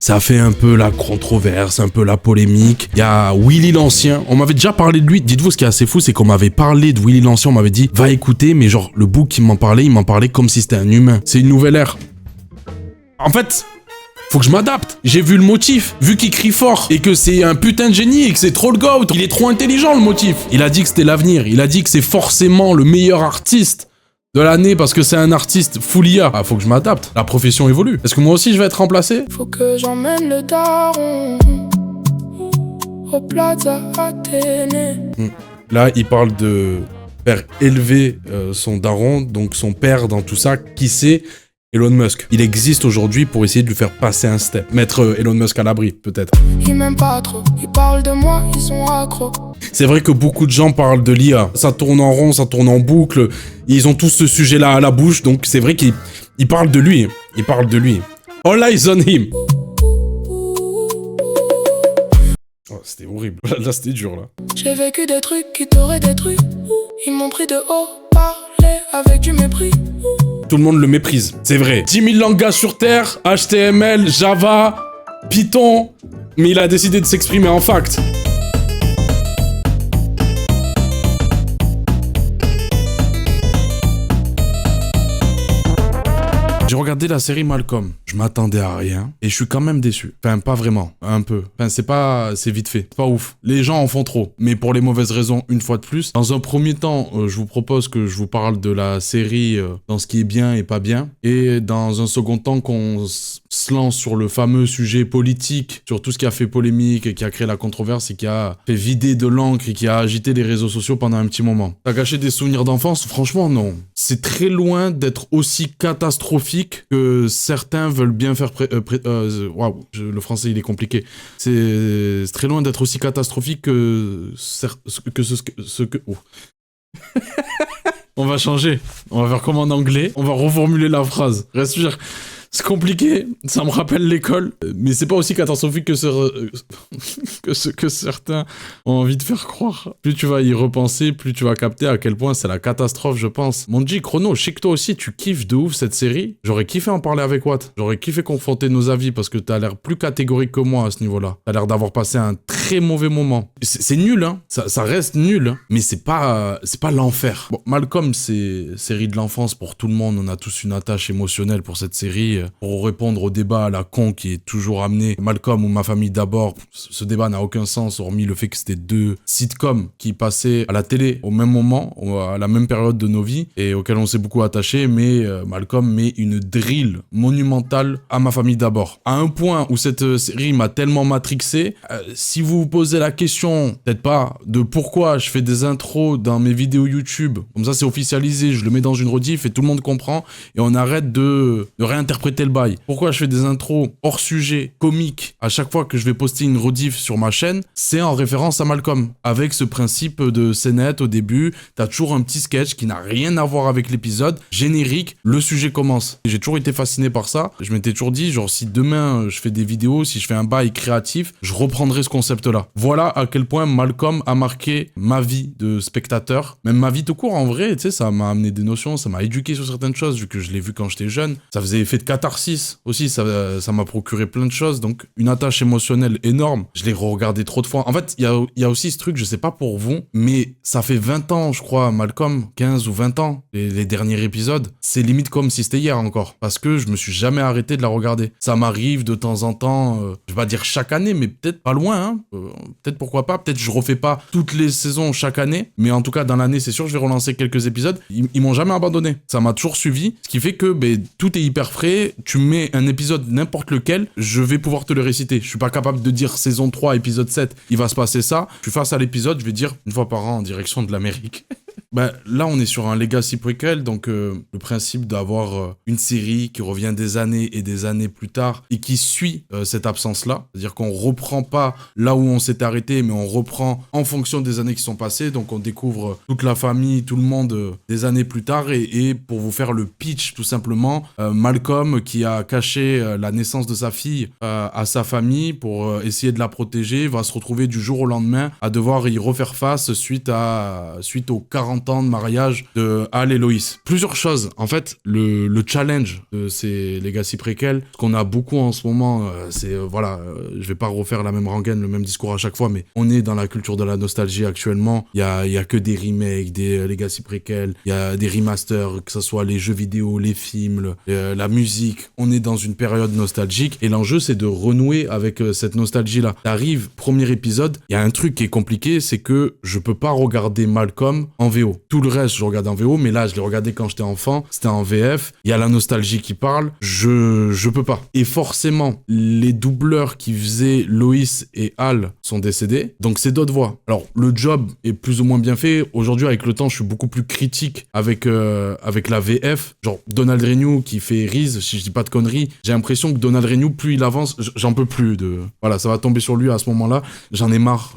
Ça fait un peu la controverse, un peu la polémique. Il y a Willy l'Ancien. On m'avait déjà parlé de lui. Dites-vous, ce qui est assez fou, c'est qu'on m'avait parlé de Willy l'Ancien. On m'avait dit, va écouter, mais genre, le book qui m'en parlait, il m'en parlait comme si c'était un humain. C'est une nouvelle ère. En fait, faut que je m'adapte. J'ai vu le motif, vu qu'il crie fort et que c'est un putain de génie et que c'est trop le GOAT. Il est trop intelligent, le motif. Il a dit que c'était l'avenir. Il a dit que c'est forcément le meilleur artiste de l'année parce que c'est un artiste full IA. Ah, faut que je m'adapte. La profession évolue. Est-ce que moi aussi je vais être remplacé? Faut que j'emmène le daron au Plaza Athénée. Là, il parle de faire élever son daron, donc son père dans tout ça. Qui c'est? Elon Musk. Il existe aujourd'hui pour essayer de lui faire passer un step. Mettre Elon Musk à l'abri, peut-être. Ils m'aiment pas trop, ils parlent de moi, ils sont accros. C'est vrai que beaucoup de gens parlent de l'IA. Ça tourne en rond, ça tourne en boucle. Ils ont tous ce sujet-là à la bouche, donc c'est vrai qu'ils parlent de lui. Ils parlent de lui. All eyes on him. Oh, c'était horrible. Là, c'était dur, là. J'ai vécu des trucs qui t'auraient détruit. Ils m'ont pris de haut, parlé avec du mépris. Tout le monde le méprise, c'est vrai. 10 000 langages sur Terre, HTML, Java, Python, mais il a décidé de s'exprimer en fact. J'ai regardé la série Malcolm, je m'attendais à rien, et je suis quand même déçu. Enfin, pas vraiment, un peu. Enfin, c'est vite fait, c'est pas ouf. Les gens en font trop, mais pour les mauvaises raisons, une fois de plus. Dans un premier temps, je vous propose que je vous parle de la série dans ce qui est bien et pas bien, et dans un second temps, qu'on se lance sur le fameux sujet politique, sur tout ce qui a fait polémique, et qui a créé la controverse, et qui a fait vider de l'encre, et qui a agité les réseaux sociaux pendant un petit moment. T'as gâché des souvenirs d'enfance? Franchement, non. C'est très loin d'être aussi catastrophique que certains veulent bien faire... Waouh, le français, il est compliqué. C'est très loin d'être aussi catastrophique que ce que... Oh. On va changer. On va faire comme en anglais. On va reformuler la phrase. Reste sûr. C'est compliqué, ça me rappelle l'école, mais c'est pas aussi catastrophique que ce que certains ont envie de faire croire. Plus tu vas y repenser, plus tu vas capter à quel point c'est la catastrophe, je pense. Mon G, Chrono, je sais que toi aussi tu kiffes de ouf cette série. J'aurais kiffé en parler avec Watt. J'aurais kiffé confronter nos avis parce que t'as l'air plus catégorique que moi à ce niveau-là. T'as l'air d'avoir passé un très mauvais moment. C'est nul, hein. Ça reste nul, hein. Mais c'est pas l'enfer. Bon, Malcolm, c'est série de l'enfance pour tout le monde. On a tous une attache émotionnelle pour cette série. Pour répondre au débat à la con qui est toujours amené, Malcolm ou Ma famille d'abord, ce débat n'a aucun sens hormis le fait que c'était deux sitcoms qui passaient à la télé au même moment, à la même période de nos vies et auxquels on s'est beaucoup attaché, mais Malcolm met une drill monumentale à Ma famille d'abord. À un point où cette série m'a tellement matrixé, si vous vous posez la question, peut-être pas, de pourquoi je fais des intros dans mes vidéos YouTube, comme ça c'est officialisé, je le mets dans une rediff et tout le monde comprend et on arrête de réinterpréter le bail. Pourquoi je fais des intros hors sujet, comiques, à chaque fois que je vais poster une rediff sur ma chaîne, c'est en référence à Malcolm. Avec ce principe de scénette au début, t'as toujours un petit sketch qui n'a rien à voir avec l'épisode, générique, le sujet commence. J'ai toujours été fasciné par ça. Je m'étais toujours dit, genre si demain je fais des vidéos, si je fais un bail créatif, je reprendrai ce concept-là. Voilà à quel point Malcolm a marqué ma vie de spectateur, même ma vie tout court en vrai, tu sais, ça m'a amené des notions, ça m'a éduqué sur certaines choses, vu que je l'ai vu quand j'étais jeune. Ça faisait effet de catharsis aussi, ça m'a procuré plein de choses, donc une attache émotionnelle énorme. Je l'ai regardé trop de fois. En fait, il y a aussi ce truc, je sais pas pour vous, mais ça fait 20 ans, je crois, Malcolm, 15 ou 20 ans, les derniers épisodes. C'est limite comme si c'était hier encore, parce que je me suis jamais arrêté de la regarder. Ça m'arrive de temps en temps, je vais pas dire chaque année, mais peut-être pas loin, hein. Peut-être pourquoi pas, peut-être je refais pas toutes les saisons chaque année, mais en tout cas dans l'année, c'est sûr, je vais relancer quelques épisodes. Ils m'ont jamais abandonné, ça m'a toujours suivi, ce qui fait que tout est hyper frais. Tu mets un épisode n'importe lequel, je vais pouvoir te le réciter. Je suis pas capable de dire saison 3, épisode 7, il va se passer ça. Je suis face à l'épisode, je vais dire une fois par an en direction de l'Amérique. Là, on est sur un legacy prequel, donc le principe d'avoir une série qui revient des années et des années plus tard et qui suit cette absence-là. C'est-à-dire qu'on reprend pas là où on s'est arrêté, mais on reprend en fonction des années qui sont passées. Donc on découvre toute la famille, tout le monde des années plus tard. Et pour vous faire le pitch, tout simplement, Malcolm qui a caché la naissance de sa fille à sa famille pour essayer de la protéger, va se retrouver du jour au lendemain à devoir y refaire face suite aux 40 40 ans de mariage de Al et Loïs. Plusieurs choses. En fait, le challenge de ces Legacy préquels, ce qu'on a beaucoup en ce moment, je vais pas refaire la même rengaine, le même discours à chaque fois, mais on est dans la culture de la nostalgie actuellement. Il y a que des remakes, des Legacy préquels, il y a des remasters, que ce soit les jeux vidéo, les films, la musique. On est dans une période nostalgique et l'enjeu, c'est de renouer avec cette nostalgie-là. T'arrives, premier épisode, il y a un truc qui est compliqué, c'est que je peux pas regarder Malcolm en VO. Tout le reste, je regarde en VO, mais là, je l'ai regardé quand j'étais enfant, c'était en VF, il y a la nostalgie qui parle, je peux pas. Et forcément, les doubleurs qui faisaient Loïs et Al sont décédés, donc c'est d'autres voix. Alors, le job est plus ou moins bien fait. Aujourd'hui, avec le temps, je suis beaucoup plus critique avec la VF. Genre, Donald Renew qui fait Reese, si je dis pas de conneries, j'ai l'impression que Donald Renew, plus il avance, j'en peux plus de... Voilà, ça va tomber sur lui à ce moment-là. J'en ai marre.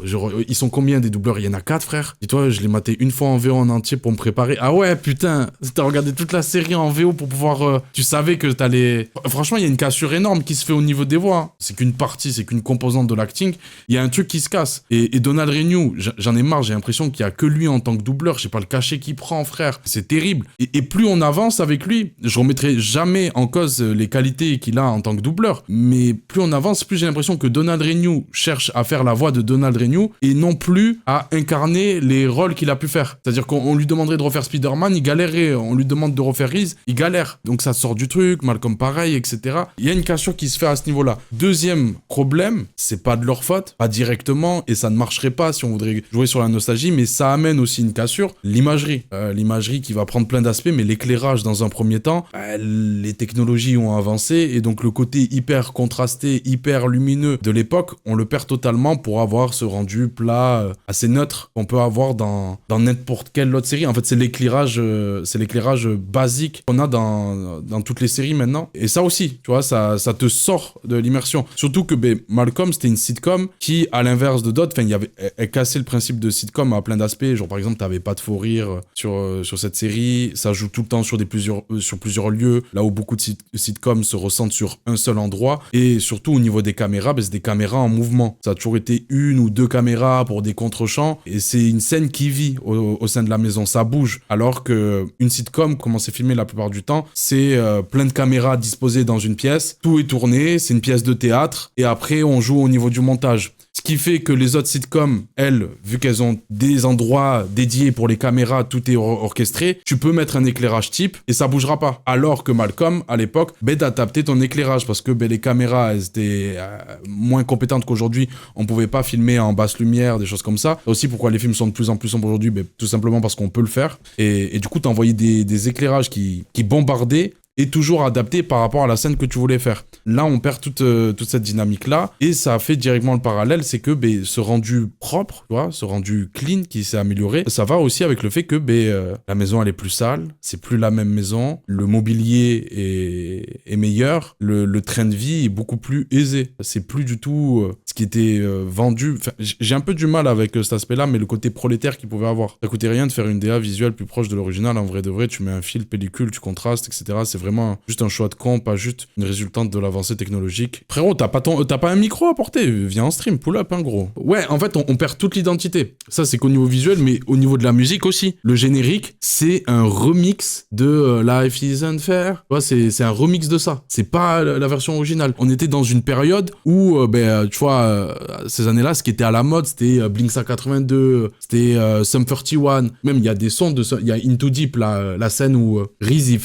Ils sont combien des doubleurs? Il y en a 4, frère. Dis-toi, je l'ai maté une fois en VO en entier pour me préparer. Ah ouais, putain, t'as regardé toute la série en VO pour pouvoir... tu savais que t'allais... Franchement, il y a une cassure énorme qui se fait au niveau des voix. Hein. C'est qu'une partie, c'est qu'une composante de l'acting. Il y a un truc qui se casse. Et Donald Renew, j'en ai marre. J'ai l'impression qu'il y a que lui en tant que doubleur. Je sais pas le cachet qu'il prend, frère. C'est terrible. Et plus on avance avec lui, je remettrai jamais en cause les qualités qu'il a en tant que doubleur. Mais plus on avance, plus j'ai l'impression que Donald Renew cherche à faire la voix de Donald Renew et non plus à incarner les rôles qu'il a pu faire. C'est-à-dire qu'on lui demanderait de refaire Spider-Man, il galérait. On lui demande de refaire Reese, il galère. Donc ça sort du truc, Malcolm pareil, etc. Il y a une cassure qui se fait à ce niveau-là. Deuxième problème, c'est pas de leur faute, pas directement, et ça ne marcherait pas si on voudrait jouer sur la nostalgie, mais ça amène aussi une cassure. L'imagerie. L'imagerie qui va prendre plein d'aspects, mais l'éclairage dans un premier temps, les technologies ont avancé, et donc le côté hyper contrasté, hyper lumineux de l'époque, on le perd totalement pour avoir ce rendu plat, assez neutre qu'on peut avoir dans n'importe quelle autre série. En fait, c'est l'éclairage basique qu'on a dans toutes les séries maintenant. Et ça aussi, tu vois, ça te sort de l'immersion. Surtout que Malcolm, c'était une sitcom qui, à l'inverse de d'autres, elle cassait le principe de sitcom à plein d'aspects. Genre, par exemple, t'avais pas de faux rire sur cette série. Ça joue tout le temps sur plusieurs lieux, là où beaucoup de sitcoms se ressentent sur un seul endroit. Et surtout, au niveau des caméras, c'est des caméras en mouvement. Ça a toujours été 1 ou 2 caméras pour des contre-champs. Et c'est une scène qui vit au sein de la maison. Ça bouge. Alors qu'une sitcom, comment c'est filmé la plupart du temps, c'est plein de caméras disposées dans une pièce. Tout est tourné, c'est une pièce de théâtre. Et après, on joue au niveau du montage. Ce qui fait que les autres sitcoms, elles, vu qu'elles ont des endroits dédiés pour les caméras, tout est orchestré, tu peux mettre un éclairage type et ça bougera pas. Alors que Malcolm, à l'époque, d'adapter ton éclairage parce que les caméras, elles étaient moins compétentes qu'aujourd'hui. On pouvait pas filmer en basse lumière, des choses comme ça. Aussi, pourquoi les films sont de plus en plus sombres aujourd'hui? Tout simplement parce qu'on peut le faire. Et du coup, t'envoyais des éclairages qui bombardaient et toujours adapté par rapport à la scène que tu voulais faire. Là, on perd toute cette dynamique-là, et ça fait directement le parallèle, c'est que ce rendu propre, tu vois, ce rendu clean qui s'est amélioré, ça va aussi avec le fait que la maison, elle est plus sale, c'est plus la même maison, le mobilier est meilleur, le train de vie est beaucoup plus aisé. C'est plus du tout ce qui était vendu. Enfin, j'ai un peu du mal avec cet aspect-là, mais le côté prolétaire qu'il pouvait avoir. Ça coûtait rien de faire une DA visuelle plus proche de l'original, en vrai de vrai, tu mets un fil, pellicule, tu contrastes, etc. C'est vraiment juste un choix de camp, pas juste une résultante de l'avancée technologique. Frérot, t'as pas un micro à porter, viens en stream, pull up, hein, gros. Ouais, en fait, on perd toute l'identité. Ça, c'est qu'au niveau visuel, mais au niveau de la musique aussi. Le générique, c'est un remix de Life Isn't Fair. Tu vois, c'est un remix de ça. C'est pas la version originale. On était dans une période où, tu vois, ces années-là, ce qui était à la mode, c'était Blink 182, c'était Sum 41. Même, il y a des sons de... Il y a Into Deep, la scène où Reese,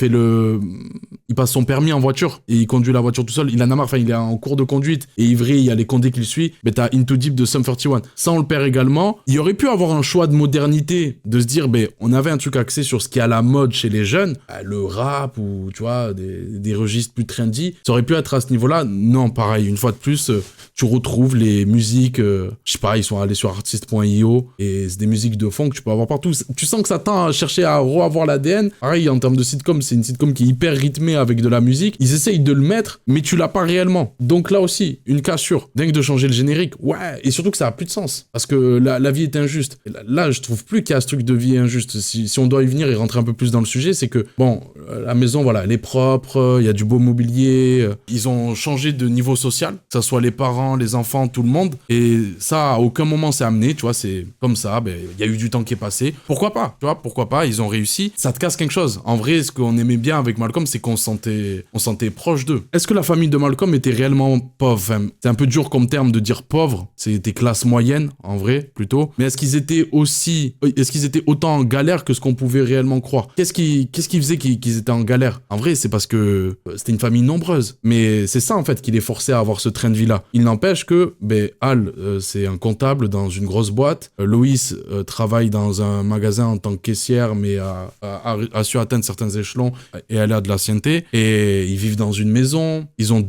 il passe son permis en voiture et il conduit la voiture tout seul. Il en a marre, enfin, il est en cours de conduite et ivry, il y a les condés qui le suivent. Mais t'as Into Deep de Sum 41. Ça, on le perd également. Il aurait pu avoir un choix de modernité, de se dire, on avait un truc axé sur ce qui est à la mode chez les jeunes, le rap ou, tu vois, des registres plus trendy. Ça aurait pu être à ce niveau-là. Non, pareil, une fois de plus, tu retrouves les musiques, je sais pas, ils sont allés sur artist.io et c'est des musiques de fond que tu peux avoir partout. Tu sens que ça tend à chercher à reavoir l'ADN. Pareil, en termes de sitcom, c'est une sitcom qui est hyper rythmée avec de la musique. Ils essayent de le mettre, mais tu l'as pas réellement. Donc là aussi, une cassure. Dingue de changer le générique. Ouais, et surtout que ça a plus de sens. Parce que la vie est injuste. Là, je trouve plus qu'il y a ce truc de vie injuste. Si on doit y venir et rentrer un peu plus dans le sujet, c'est que, la maison, voilà, elle est propre, il y a du beau mobilier. Ils ont changé de niveau social, que ça soit les parents les enfants, tout le monde. Et ça, à aucun moment c'est amené, tu vois, c'est comme ça, il y a eu du temps qui est passé. Pourquoi pas, tu vois, pourquoi pas, ils ont réussi. Ça te casse quelque chose. En vrai, ce qu'on aimait bien avec Malcolm, c'est qu'on se sentait proche d'eux. Est-ce que la famille de Malcolm était réellement pauvre? Enfin, c'est un peu dur comme terme de dire pauvre, c'était classe moyenne, en vrai, plutôt. Mais est-ce qu'ils étaient autant en galère que ce qu'on pouvait réellement croire? Qu'est-ce qui faisait qu'ils étaient en galère? En vrai, c'est parce que c'était une famille nombreuse. Mais c'est ça, en fait, qui les forçait à avoir ce train de vie-là. Il n'empêche que, Al, c'est un comptable dans une grosse boîte. Loïs travaille dans un magasin en tant que caissière, mais a su atteindre certains échelons et elle a de l'ancienneté. Et ils vivent dans une maison. Ils ont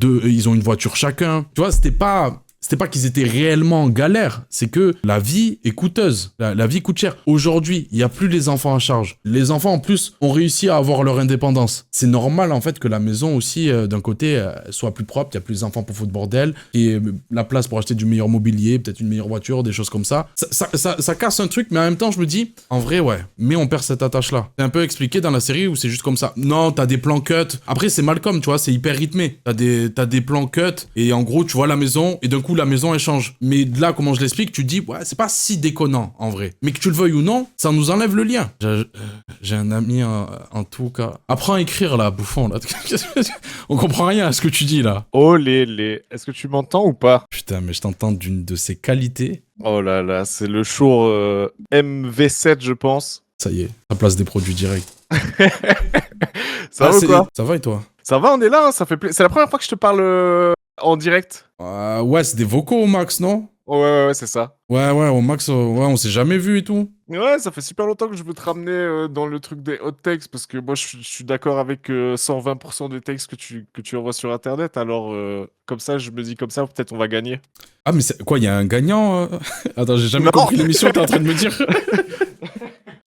une voiture chacun. Tu vois, c'était pas qu'ils étaient réellement en galère, c'est que la vie est coûteuse. La vie coûte cher. Aujourd'hui, il n'y a plus les enfants à charge. Les enfants, en plus, ont réussi à avoir leur indépendance. C'est normal, en fait, que la maison aussi, d'un côté, soit plus propre. Il n'y a plus les enfants pour foutre bordel. Et la place pour acheter du meilleur mobilier, peut-être une meilleure voiture, des choses comme ça. Ça casse un truc, mais en même temps, je me dis, en vrai, ouais, mais on perd cette attache-là. C'est un peu expliqué dans la série où c'est juste comme ça. Non, t'as des plans cut. Après, c'est Malcolm, tu vois, c'est hyper rythmé. T'as des plans cut. Et en gros, tu vois la maison, et d'un coup, la maison elle change. Mais là, comment je l'explique, tu dis ouais, c'est pas si déconnant en vrai. Mais que tu le veuilles ou non, ça nous enlève le lien. J'ai un ami en tout cas. Apprends à écrire là, bouffon là. On comprend rien à ce que tu dis là. Oh les. Est-ce que tu m'entends ou pas? Putain, mais je t'entends d'une de ses qualités. Oh là là, c'est le show MV7 je pense. Ça y est, ça place des produits directs. Ça va ou quoi? Ça va et toi? Ça va, on est là, hein, ça fait plaisir. C'est la première fois que je te parle en direct. Ouais, c'est des vocaux au max, non? Ouais, c'est ça. Ouais, au max, on s'est jamais vu et tout. Ouais, ça fait super longtemps que je veux te ramener dans le truc des hot takes parce que moi je suis d'accord avec 120% des textes que tu envoies sur internet. Alors, comme ça, je me dis comme ça, peut-être on va gagner. Ah, mais quoi, il y a un gagnant Attends, j'ai jamais compris l'émission, t'es en train de me dire.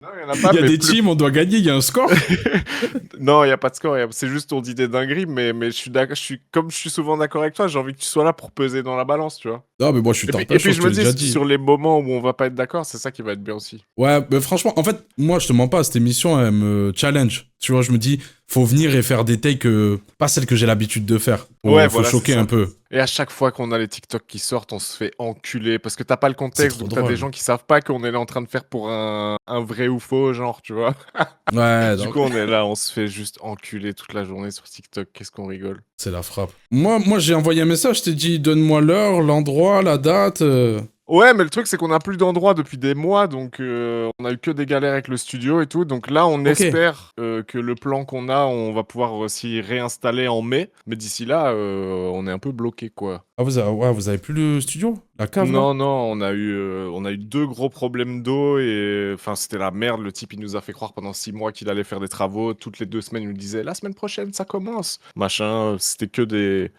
Non, il y en a pas. Il y a des teams, on doit gagner, il y a un score. Non, il n'y a pas de score, c'est juste on dit des dingueries, mais je suis d'accord, comme je suis souvent d'accord avec toi, j'ai envie que tu sois là pour peser dans la balance, tu vois. Non, mais moi je suis Et puis je me dis, sur les moments où on va pas être d'accord, c'est ça qui va être bien aussi. Ouais, mais franchement, en fait, moi je te mens pas, cette émission, elle me challenge. Tu vois, je me dis, faut venir et faire des takes, pas celles que j'ai l'habitude de faire. Ouais, faut choquer un peu. Et à chaque fois qu'on a les TikTok qui sortent, on se fait enculer parce que t'as pas le contexte, donc t'as drôle. des gens qui savent pas qu'on est là en train de faire pour un vrai ou faux, genre, tu vois. Ouais, Du coup, on est là, on se fait juste enculer toute la journée sur TikTok. Qu'est-ce qu'on rigole. C'est la frappe. Moi j'ai envoyé un message, je t'ai dit, donne-moi l'heure, l'endroit, la date. Ouais, mais le truc, c'est qu'on n'a plus d'endroit depuis des mois, donc on a eu que des galères avec le studio et tout. Donc là, on espère que le plan qu'on a, on va pouvoir aussi réinstaller en mai. Mais d'ici là, on est un peu bloqué, quoi. Ah, vous avez plus le studio? La cave, Non, on a eu 2 gros problèmes d'eau et enfin c'était la merde. Le type il nous a fait croire pendant 6 mois qu'il allait faire des travaux. Toutes les 2 semaines il nous disait la semaine prochaine ça commence. Machin, c'était que de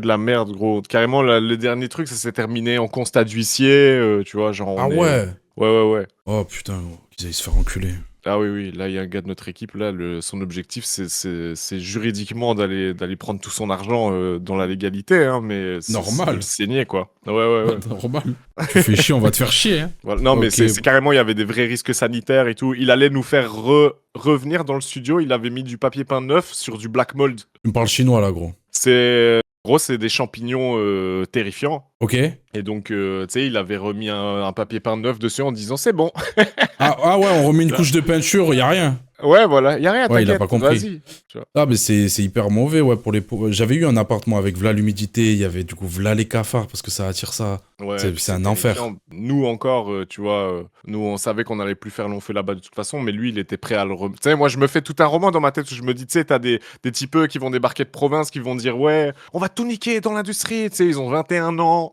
la merde gros. Carrément le dernier truc ça s'est terminé en constat d'huissier, tu vois genre. Ouais. Ouais. Oh putain, ils allaient se faire enculer. Ah oui, là il y a un gars de notre équipe, là, son objectif c'est juridiquement d'aller prendre tout son argent dans la légalité, hein, mais normal. C'est saigner quoi. Ouais. Normal. Tu fais chier, on va te faire chier. Hein. Voilà. Non, mais c'est carrément, il y avait des vrais risques sanitaires et tout. Il allait nous faire revenir dans le studio, il avait mis du papier peint neuf sur du black mold. Tu me parles chinois là, gros. Gros, c'est des champignons terrifiants. Ok. Et donc, tu sais, il avait remis un papier peint neuf dessus en disant c'est bon. ah ouais, on remet une couche de peinture, y a rien. Ouais, voilà, y a rien, ouais, il a pas compris. Vas-y. Ah, mais c'est hyper mauvais, ouais, pour les pauvres. J'avais eu un appartement avec v'là l'humidité, il y avait du coup v'là les cafards parce que ça attire ça. Ouais, c'est un enfer. Nous encore, tu vois, nous on savait qu'on allait plus faire long feu là-bas de toute façon, mais lui il était prêt à le Tu sais, moi je me fais tout un roman dans ma tête où je me dis, tu sais, t'as des typeux qui vont débarquer de province, qui vont dire, ouais, on va tout niquer dans l'industrie, tu sais, ils ont 21 ans,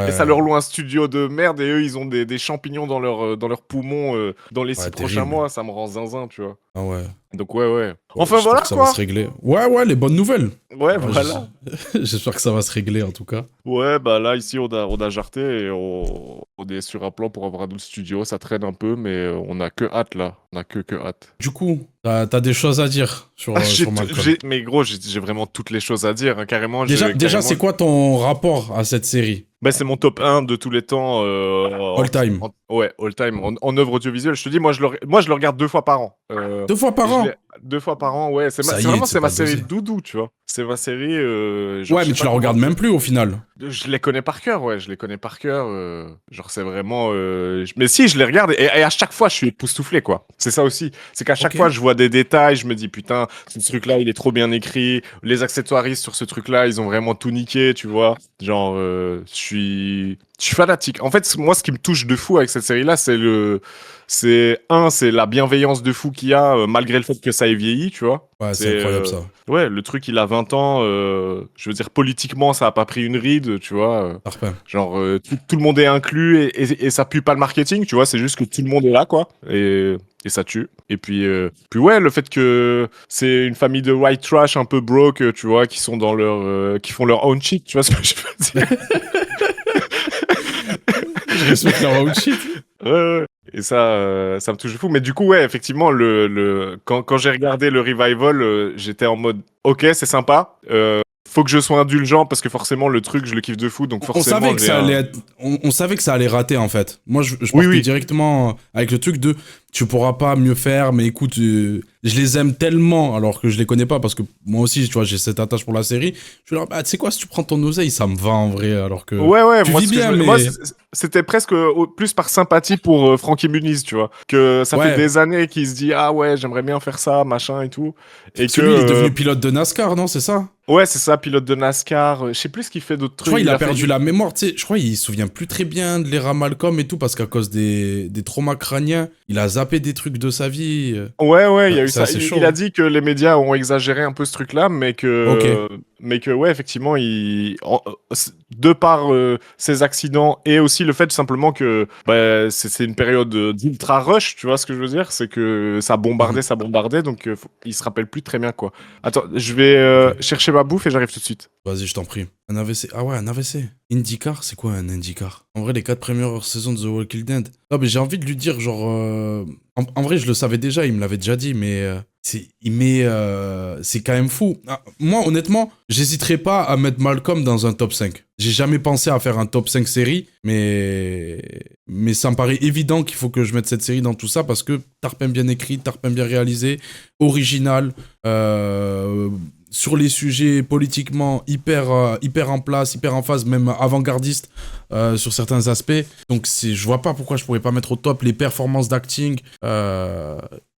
et ça leur loue un studio de merde, et eux ils ont des champignons dans leurs poumons dans les 6 prochains mois, ça me rend zinzin, tu vois. Ah ouais. Donc ouais. Enfin voilà ça quoi. va se régler. Ouais, les bonnes nouvelles. Ouais, voilà. J'espère que ça va se régler en tout cas. Ouais, bah là ici on a jarté et on est sur un plan pour avoir un autre studio. Ça traîne un peu, mais on a que hâte là. On a que hâte. Du coup, t'as des choses à dire sur Malcolm. Mais gros, j'ai vraiment toutes les choses à dire, hein, carrément. Déjà, c'est quoi ton rapport à cette série? Bah, c'est mon top 1 de tous les temps. All time. Ouais, all time en œuvre audiovisuelle. Je te dis, moi je le regarde 2 fois par an. 2 fois par an. 2 fois par an, ouais. C'est Ça y est, vraiment c'est c'est ma pas série dosé. de doudou, tu vois. C'est ma série. Genre, Ouais, je mais sais tu pas la regardes comment même plus au final. je les connais par cœur, ouais, je les connais par cœur. Genre, c'est vraiment. Mais si, je les regarde et à chaque fois, je suis époustouflé, quoi. C'est ça aussi. C'est qu'à chaque Ok. fois, je vois des détails, je me dis, putain, ce truc-là, il est trop bien écrit. Les accessoiristes sur ce truc-là, ils ont vraiment tout niqué, tu vois. Genre, je suis fanatique. En fait, moi, ce qui me touche de fou avec cette série-là, c'est la bienveillance de fou qu'il y a, malgré le fait que ça ait vieilli, tu vois. Ouais, c'est C'est incroyable ça. ouais, le truc, il a 20 ans. Je veux dire, politiquement, ça a pas pris une ride, tu vois. Parfait. Genre, tout le monde est inclus et ça pue pas le marketing, tu vois. C'est juste que tout le monde est là, quoi. Et ça tue. Et puis ouais, le fait que c'est une famille de white trash un peu broke, tu vois, qui sont qui font leur own shit, tu vois ce que je veux dire. Je respecte leur outfit. Ouais, ouais. Et ça me touche de fou. Mais du coup, ouais, effectivement, quand j'ai regardé le revival, j'étais en mode, ok, c'est sympa. Faut que je sois indulgent parce que forcément, le truc, je le kiffe de fou. Donc On forcément, savait que ça allait être... on savait que ça allait rater en fait. Moi, je Oui, partais oui. directement avec le truc de tu pourras pas mieux faire, mais écoute, je les aime tellement alors que je les connais pas parce que moi aussi, tu vois, j'ai cette attache pour la série. Je suis là, bah, tu sais quoi, si tu prends ton oseille, ça me va en vrai. Alors que Ouais, tu moi, vis bien, mais moi, c'était presque plus par sympathie pour Frankie Muniz, tu vois. Que ça fait ouais. des années qu'il se dit, ah ouais, j'aimerais bien faire ça, machin et tout. Et Parce que lui, il est devenu pilote de NASCAR, non, c'est ça? ouais, c'est ça, pilote de NASCAR. Je sais plus ce qu'il fait d'autres Je trucs. crois qu'il a fait perdu la mémoire, tu sais. Je crois qu'il se souvient plus très bien de l'ère Malcolm et tout parce qu'à cause des traumas crâniens, il a zappé des trucs de sa vie. Ouais, il y a eu C'est ça. assez chaud. Il a dit que les médias ont exagéré un peu ce truc-là, mais Ok. ouais, effectivement, de par ces accidents et aussi le fait simplement que bah, c'est une période d'ultra rush, tu vois ce que je veux dire? C'est que ça bombardait, donc il se rappelle plus très bien, quoi. Attends, je vais Ok. chercher ma bouffe et j'arrive tout de suite. Vas-y, je t'en prie. Un AVC. Ah ouais, un AVC. IndyCar, c'est quoi un IndyCar? En vrai, les 4 premières saisons de The Walking Dead. Non, mais j'ai envie de lui dire, genre. En vrai, je le savais déjà, il me l'avait déjà dit, mais. C'est quand même fou. Ah, moi, honnêtement, j'hésiterais pas à mettre Malcolm dans un top 5. J'ai jamais pensé à faire un top 5 série, mais ça me paraît évident qu'il faut que je mette cette série dans tout ça parce que Tarpin bien écrit, Tarpin bien réalisé, original, sur les sujets politiquement hyper en place, hyper en phase, même avant-gardiste sur certains aspects. Donc je vois pas pourquoi je pourrais pas mettre au top les performances d'acting.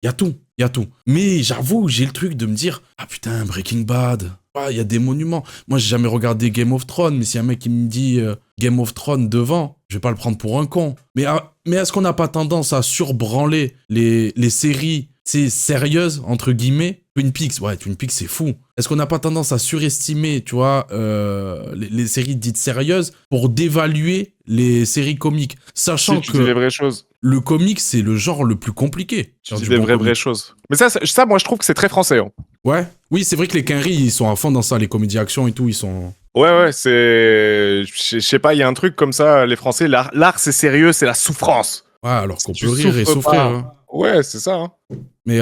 Y a tout, y a tout. Mais j'avoue, j'ai le truc de me dire, ah putain, Breaking Bad, il y a des monuments. Moi, j'ai jamais regardé Game of Thrones, mais si un mec qui me dit Game of Thrones devant, je vais pas le prendre pour un con. Mais est-ce qu'on n'a pas tendance à surbranler les séries sérieuses, entre guillemets? Twin Peaks, c'est fou. Est-ce qu'on n'a pas tendance à surestimer, tu vois, les séries dites sérieuses pour dévaluer les séries comiques, sachant Si tu dis les que vraies choses. le comique, c'est le genre le plus compliqué. Tu Genre dis du des bon vraies comique. choses. Mais ça, moi, je trouve que c'est très français. Hein. Ouais. Oui, c'est vrai que les Quinry, ils sont à fond dans ça, les comédies action et tout, ils sont... Ouais, c'est... Je sais pas, il y a un truc comme ça, les Français, l'art, c'est sérieux, c'est la souffrance. Ouais, alors qu'on Tu peut rire et souffres souffrir. pas. Hein. Ouais, c'est ça. Hein. Mais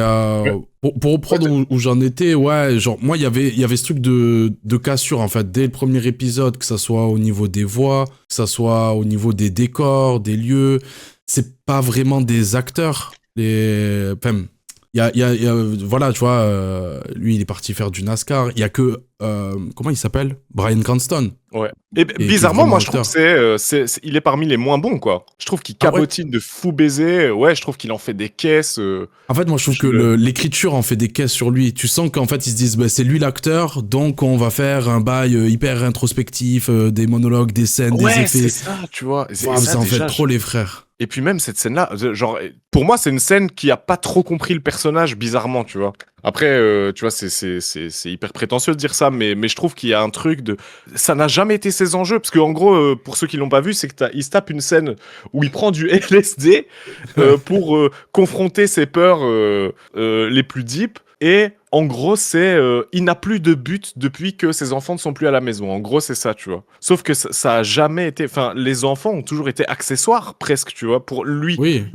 pour reprendre où j'en étais, ouais, genre, moi, il y avait ce truc de cassure, en fait, dès le premier épisode, que ça soit au niveau des voix, que ça soit au niveau des décors, des lieux. C'est pas vraiment des acteurs. Enfin, voilà, tu vois, lui, il est parti faire du NASCAR. Il y a que, comment il s'appelle? Bryan Cranston. Ouais. Et qui est bizarrement, vraiment moi, je trouve acteur. que il est parmi les moins bons, quoi. Je trouve qu'il Ah ouais? cabotine de fou baiser. Ouais, je trouve qu'il en fait des caisses. En fait, moi, je trouve que l'écriture en fait des caisses sur lui. Tu sens qu'en fait, ils se disent, bah, c'est lui l'acteur, donc on va faire un bail hyper introspectif, des monologues, des scènes, des Ouais, effets. c'est ça, tu vois. Wow, ça en fait trop, les frères. Et puis même cette scène-là, genre, pour moi, c'est une scène qui a pas trop compris le personnage, bizarrement, tu vois. Après, tu vois, c'est hyper prétentieux de dire ça, mais je trouve qu'il y a un truc de... Ça n'a jamais été ses enjeux, parce qu'en gros, pour ceux qui l'ont pas vu, c'est qu'il se tape une scène où il prend du LSD pour confronter ses peurs les plus deep, et en gros, c'est il n'a plus de but depuis que ses enfants ne sont plus à la maison. En gros, c'est ça, tu vois. Sauf que ça a jamais été. Enfin, les enfants ont toujours été accessoires, presque, tu vois. Pour lui, Oui.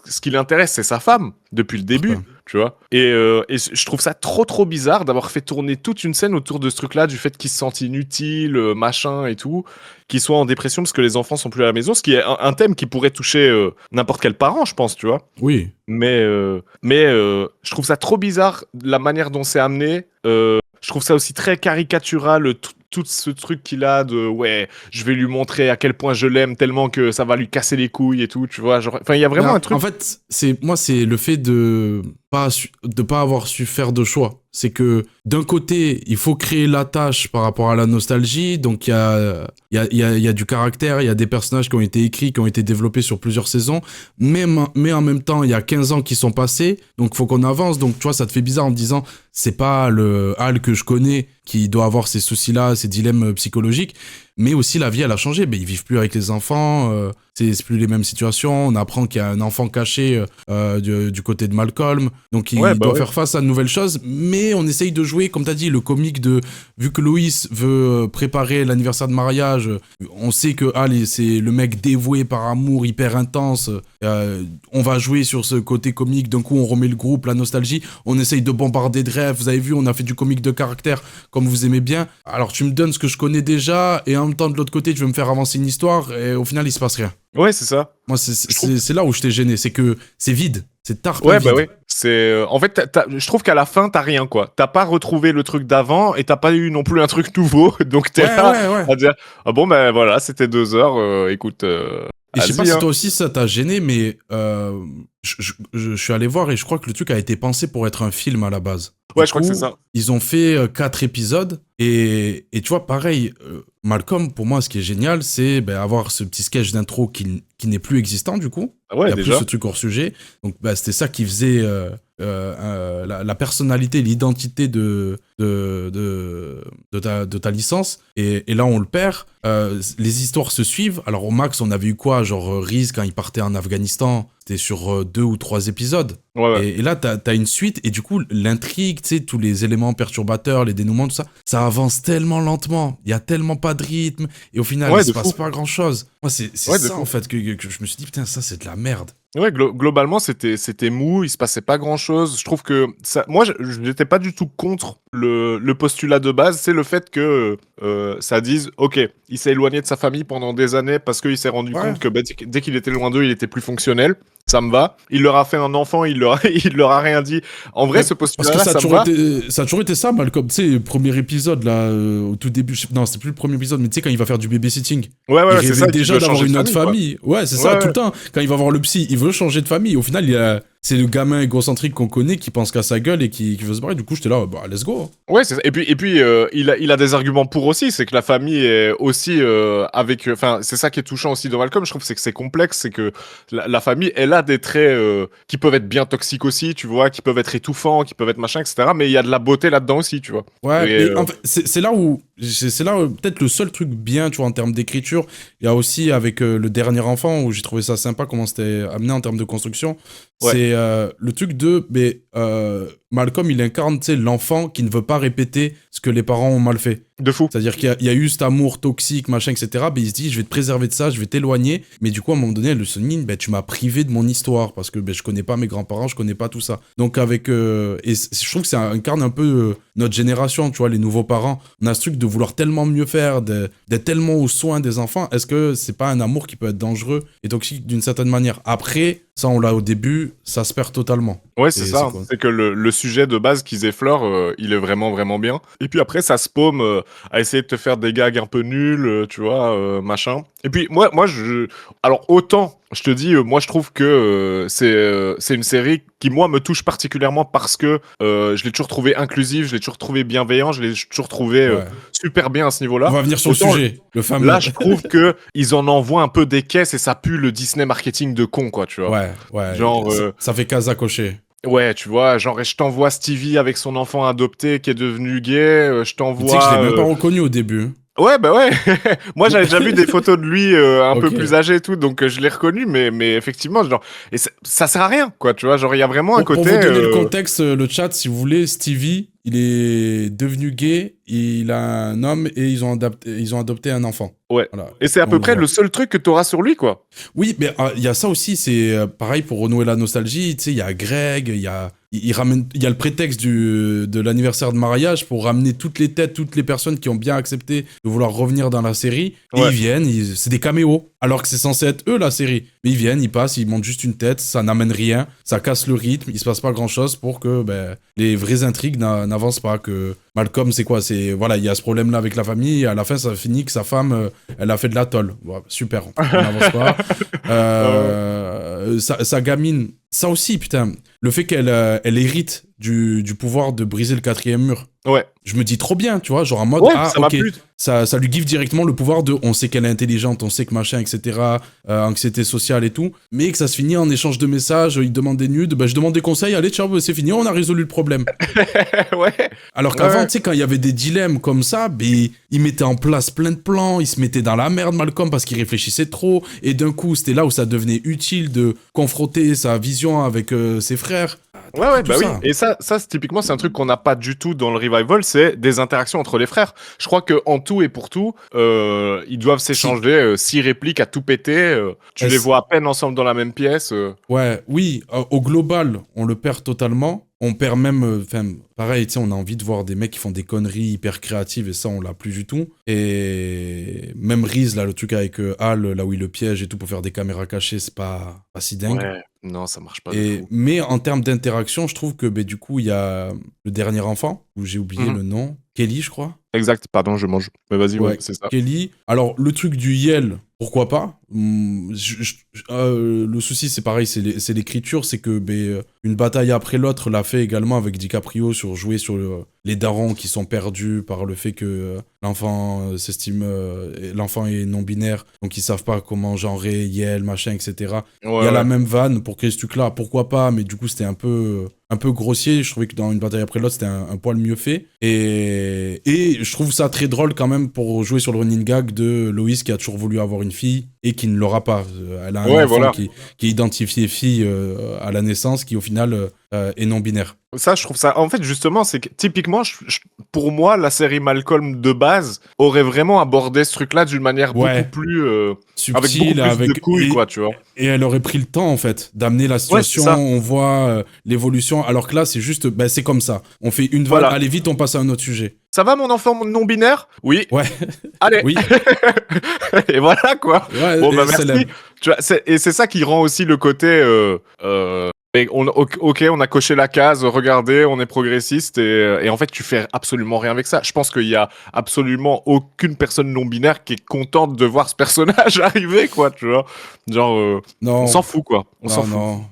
ce qui l'intéresse, c'est sa femme depuis le début, Ouais. tu vois. Et je trouve ça trop bizarre d'avoir fait tourner toute une scène autour de ce truc-là, du fait qu'il se sente inutile, machin et tout, qu'il soit en dépression parce que les enfants sont plus à la maison, ce qui est un thème qui pourrait toucher n'importe quel parent, je pense, tu vois. Oui. Mais je trouve ça trop bizarre la manière dont c'est amené. Je trouve ça aussi très caricatural, tout ce truc qu'il a de ouais, je vais lui montrer à quel point je l'aime tellement que ça va lui casser les couilles et tout, tu vois. Genre, enfin, il y a vraiment Non, un truc. En fait, c'est le fait de pas avoir su faire de choix. C'est que d'un côté, il faut créer l'attache par rapport à la nostalgie. Donc il y a du caractère, il y a des personnages qui ont été écrits, qui ont été développés sur plusieurs saisons. Mais en même temps, il y a 15 ans qui sont passés. Donc il faut qu'on avance. Donc tu vois, ça te fait bizarre en te disant, c'est pas le Hal que je connais qui doit avoir ces soucis-là, ces dilemmes psychologiques. Mais aussi, la vie, elle a changé. Ben, ils vivent plus avec les enfants. C'est plus les mêmes situations. On apprend qu'il y a un enfant caché du côté de Malcolm. Donc, il doit faire face à de nouvelles choses. Mais on essaye de jouer, comme tu as dit, le comique de... Vu que Loïs veut préparer l'anniversaire de mariage, on sait que Hal, c'est le mec dévoué par amour, hyper intense. On va jouer sur ce côté comique. D'un coup, on remet le groupe, la nostalgie. On essaye de bombarder de rêves. Vous avez vu, on a fait du comique de caractère, comme vous aimez bien. Alors, tu me donnes ce que je connais déjà, et en même temps, de l'autre côté, tu veux me faire avancer une histoire, et au final, il se passe rien. Ouais, c'est ça. Moi, c'est là où je t'ai gêné, c'est que c'est vide. C'est tard. Ouais, vide. bah ouais. C'est en fait, je trouve qu'à la fin, t'as rien, quoi. T'as pas retrouvé le truc d'avant et t'as pas eu non plus un truc nouveau. Donc t'es là à dire, ah bon, ben voilà, c'était 2 heures. Écoute. Et je sais pas si toi aussi ça t'a gêné, mais je suis allé voir et je crois que le truc a été pensé pour être un film à la base. Ouais, je crois que c'est ça. Ils ont fait 4 épisodes et tu vois, pareil, Malcolm, pour moi, ce qui est génial, c'est avoir ce petit sketch d'intro qui n'est plus existant du coup. Ouais, il y a déjà. plus ce truc hors sujet. Donc c'était ça qui faisait la personnalité, l'identité de ta licence. Et là, on le perd. Les histoires se suivent. Alors au max, on avait eu quoi? Genre Reese, quand il partait en Afghanistan, c'était sur 2 ou 3 épisodes. Ouais. Et là, t'as une suite, et du coup, l'intrigue, tu sais, tous les éléments perturbateurs, les dénouements, tout ça, ça avance tellement lentement. Il y a tellement pas de rythme, et au final, il se passe pas grand-chose. Moi, c'est ça, en fait, que je me suis dit, putain, ça, c'est de la merde. Ouais, globalement, c'était mou, il se passait pas grand-chose. Je trouve que ça, moi, je n'étais pas du tout contre le postulat de base, c'est le fait que ça dise, ok, il s'est éloigné de sa famille pendant des années parce qu'il s'est rendu compte que dès qu'il était loin d'eux, il était plus fonctionnel. Ça me va. Il leur a fait un enfant, il leur a rien dit. En vrai, ce postulat-là, ça me va. Ça a toujours été ça, Malcolm. Tu sais, le premier épisode, là, au tout début. Non, c'était plus le premier épisode, mais tu sais, quand il va faire du babysitting. Ouais, il c'est ça. déjà d'avoir une autre famille. Ouais, c'est ça, tout le temps. Quand il va voir le psy, il veut changer de famille. Au final, c'est le gamin égocentrique qu'on connaît qui pense qu'à sa gueule et qui veut se barrer. Du coup, j'étais là, let's go. Ouais, c'est ça. Et puis il a des arguments pour aussi. C'est que la famille est aussi avec. Enfin, c'est ça qui est touchant aussi dans Malcolm. Je trouve que c'est complexe. C'est que la famille, elle a des traits qui peuvent être bien toxiques aussi, tu vois, qui peuvent être étouffants, qui peuvent être machin, etc. Mais il y a de la beauté là-dedans aussi, tu vois. Ouais, en fait, c'est là où peut-être le seul truc bien, tu vois, en termes d'écriture. Il y a aussi avec le dernier enfant où j'ai trouvé ça sympa comment c'était amené en termes de construction. Ouais. C'est le truc de Malcolm, il incarne, tu sais, l'enfant qui ne veut pas répéter ce que les parents ont mal fait. De fou. C'est-à-dire qu'il y a eu cet amour toxique, machin, etc. Il se dit, je vais te préserver de ça, je vais t'éloigner. Mais du coup, à un moment donné, le Sonine, tu m'as privé de mon histoire parce que je connais pas mes grands-parents, je connais pas tout ça. Donc avec... et je trouve que ça incarne un peu notre génération, tu vois, les nouveaux parents. On a ce truc de vouloir tellement mieux faire, d'être tellement au soin des enfants. Est-ce que c'est pas un amour qui peut être dangereux et toxique d'une certaine manière? Après, ça, on l'a au début, ça se perd totalement. Ouais, c'est ça. C'est que le sujet de base qu'ils effleurent, il est vraiment, vraiment bien. Et puis après, ça se paume à essayer de te faire des gags un peu nuls, tu vois, machin. Et puis, moi, alors, autant, je te dis, moi, je trouve que c'est une série qui, moi, me touche particulièrement parce que je l'ai toujours trouvé inclusif, je l'ai toujours trouvé bienveillant, je l'ai toujours trouvé super bien à ce niveau-là. On va venir sur le sujet, le fameux. Là, je trouve qu'ils en envoient un peu des caisses et ça pue le Disney marketing de con, quoi, tu vois. Ouais. Genre, ça fait case à cocher. Ouais, tu vois, genre, je t'envoie Stevie avec son enfant adopté qui est devenu gay, je t'envoie... Tu sais que je l'ai même pas reconnu au début. Ouais, bah ouais. Moi, j'avais déjà vu des photos de lui un peu Ok. plus âgé et tout, donc je l'ai reconnu, mais effectivement, genre, et ça sert à rien, quoi, tu vois. Genre, il y a vraiment un Pour côté. vous donner le contexte, le chat, si vous voulez, Stevie, il est devenu gay, il a un homme et ils ont adopté un enfant. Ouais. Voilà. Et c'est à peu Donc, près voilà. le seul truc que t'auras sur lui, quoi. Oui, mais il y a ça aussi, c'est pareil pour renouer la nostalgie. Tu sais, il y a Greg, il ramène, il y a le prétexte de l'anniversaire de mariage pour ramener toutes les têtes, toutes les personnes qui ont bien accepté de vouloir revenir dans la série. Et Ouais. ils viennent, c'est des caméos, alors que c'est censé être eux la série. Mais ils viennent, ils passent, ils montent juste une tête, ça n'amène rien, ça casse le rythme, il se passe pas grand chose pour que les vraies intrigues n'avancent pas. Que Malcolm, c'est quoi? C'est voilà, il y a ce problème-là avec la famille. Et à la fin, ça finit que sa femme, elle a fait de la tôle. Bon, super, on n'avance pas. Sa gamine, ça aussi, putain, le fait qu'elle elle hérite du pouvoir de briser le quatrième mur. Ouais. Je me dis trop bien, tu vois, genre en mode, Ouais, ah ça m'a ok, plu. ça lui give directement le pouvoir de, on sait qu'elle est intelligente, on sait que machin, etc., anxiété sociale et tout, mais que ça se finit en échange de messages, il demande des nudes, je demande des conseils, allez, ciao, c'est fini, on a résolu le problème. Ouais. Alors qu'avant, Ouais. tu sais, quand il y avait des dilemmes comme ça, il mettait en place plein de plans, il se mettait dans la merde, Malcolm, parce qu'il réfléchissait trop, et d'un coup, c'était là où ça devenait utile de confronter sa vision avec ses frères. Ouais, Tout bah oui. ça. Et ça typiquement, c'est un truc qu'on n'a pas du tout dans le revival, c'est des interactions entre les frères. Je crois que en tout et pour tout, ils doivent s'échanger 6 répliques à tout péter. Tu les Est-ce- vois à peine ensemble dans la même pièce. Ouais, oui, au global, on le perd totalement. On perd même, enfin, pareil, tu sais, on a envie de voir des mecs qui font des conneries hyper créatives et ça, on l'a plus du tout. Et même Reese, là, le truc avec Hal, là où il le piège et tout pour faire des caméras cachées, c'est pas si dingue. Ouais. Non, ça marche pas du tout. Mais en termes d'interaction, je trouve que du coup, il y a le dernier enfant, où j'ai oublié le nom, Kelly, je crois. Exact, pardon, je mange. Mais vas-y, ouais, Ouais, c'est ça. Kelly. Alors, le truc du Yel, pourquoi pas? Le souci, c'est pareil, c'est l'écriture, c'est que une bataille après l'autre l'a fait également avec DiCaprio sur jouer sur les darons qui sont perdus par le fait que l'enfant s'estime, l'enfant est non-binaire, donc ils savent pas comment genrer Yel, machin, etc. Ouais, Il y a la ouais. même vanne pour créer ce truc-là, pourquoi pas, mais du coup, c'était un peu grossier. Je trouvais que dans une bataille après l'autre, c'était un poil mieux fait. Et je trouve ça très drôle quand même pour jouer sur le running gag de Loïs qui a toujours voulu avoir une fille et qui ne l'aura pas. Elle a un Ouais, enfant voilà. qui est identifié fille à la naissance, qui au final est non-binaire. Ça, je trouve ça. En fait, justement, c'est que typiquement, pour moi, la série Malcolm de base aurait vraiment abordé ce truc-là d'une manière Ouais. beaucoup plus. Avec beaucoup Subtil, plus de couilles, quoi, tu vois. et elle aurait pris le temps, en fait, d'amener la Ouais, c'est situation. ça. On voit l'évolution. Alors que là, c'est juste, c'est comme ça. On fait une vanne, Voilà. allez vite, on passe à un autre sujet. Ça va, mon enfant non-binaire? Oui. Ouais, Allez. oui. Et voilà, quoi. Ouais, Bon, bah, et merci. célèbre. Tu vois, et c'est ça qui rend aussi le côté. Mais ok, on a coché la case, regardez, on est progressiste, et en fait, tu fais absolument rien avec ça. Je pense qu'il y a absolument aucune personne non-binaire qui est contente de voir ce personnage arriver, quoi, tu vois. Genre, Non. on s'en fout, quoi. On s'en Non, fout. non.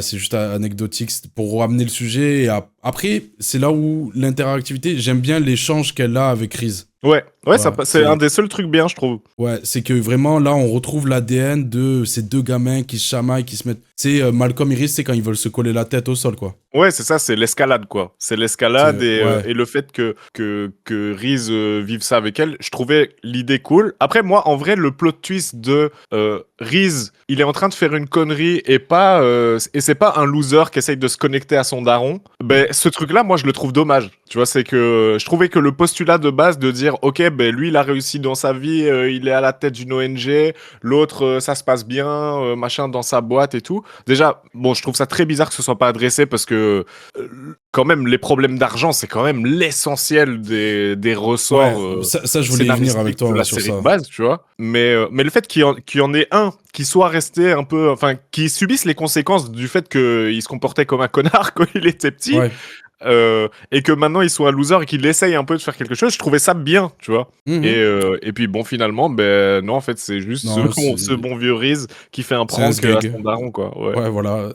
C'est juste anecdotique pour ramener le sujet. Et après, c'est là où l'interactivité, j'aime bien l'échange qu'elle a avec Reese. Ouais, Voilà, c'est un des seuls trucs bien, je trouve. Ouais, c'est que vraiment, là, on retrouve l'ADN de ces deux gamins qui se chamaillent, qui se mettent... C'est Malcolm et Reese, c'est quand ils veulent se coller la tête au sol, quoi. Ouais, c'est ça, c'est l'escalade, quoi. C'est l'escalade Ouais. et le fait que Reese vive ça avec elle, je trouvais l'idée cool. Après, moi, en vrai, le plot twist de Reese, il est en train de faire une connerie et c'est pas un loser qui essaye de se connecter à son daron. Ce truc-là, moi, je le trouve dommage. Tu vois, c'est que je trouvais que le postulat de base de dire, ok, lui, il a réussi dans sa vie, il est à la tête d'une ONG, l'autre, ça se passe bien, machin, dans sa boîte et tout. Déjà, bon, je trouve ça très bizarre que ce soit pas adressé parce que quand même, les problèmes d'argent, c'est quand même l'essentiel des ressorts. Ouais, ça, je voulais y venir avec toi de la sur série ça. de base, tu vois. Mais le fait qu'il y en ait un qui soit resté un peu, enfin, qui subisse les conséquences du fait qu'il se comportait comme un connard quand il était petit. Ouais. Et que maintenant il soit un loser et qu'il essaye un peu de faire quelque chose, je trouvais ça bien, tu vois. Mhm. Et puis bon, finalement, non, en fait, c'est juste Non, ce bon vieux Reese qui fait un C'est un prank à sgeg. son daron, quoi. Ouais. Ouais, voilà.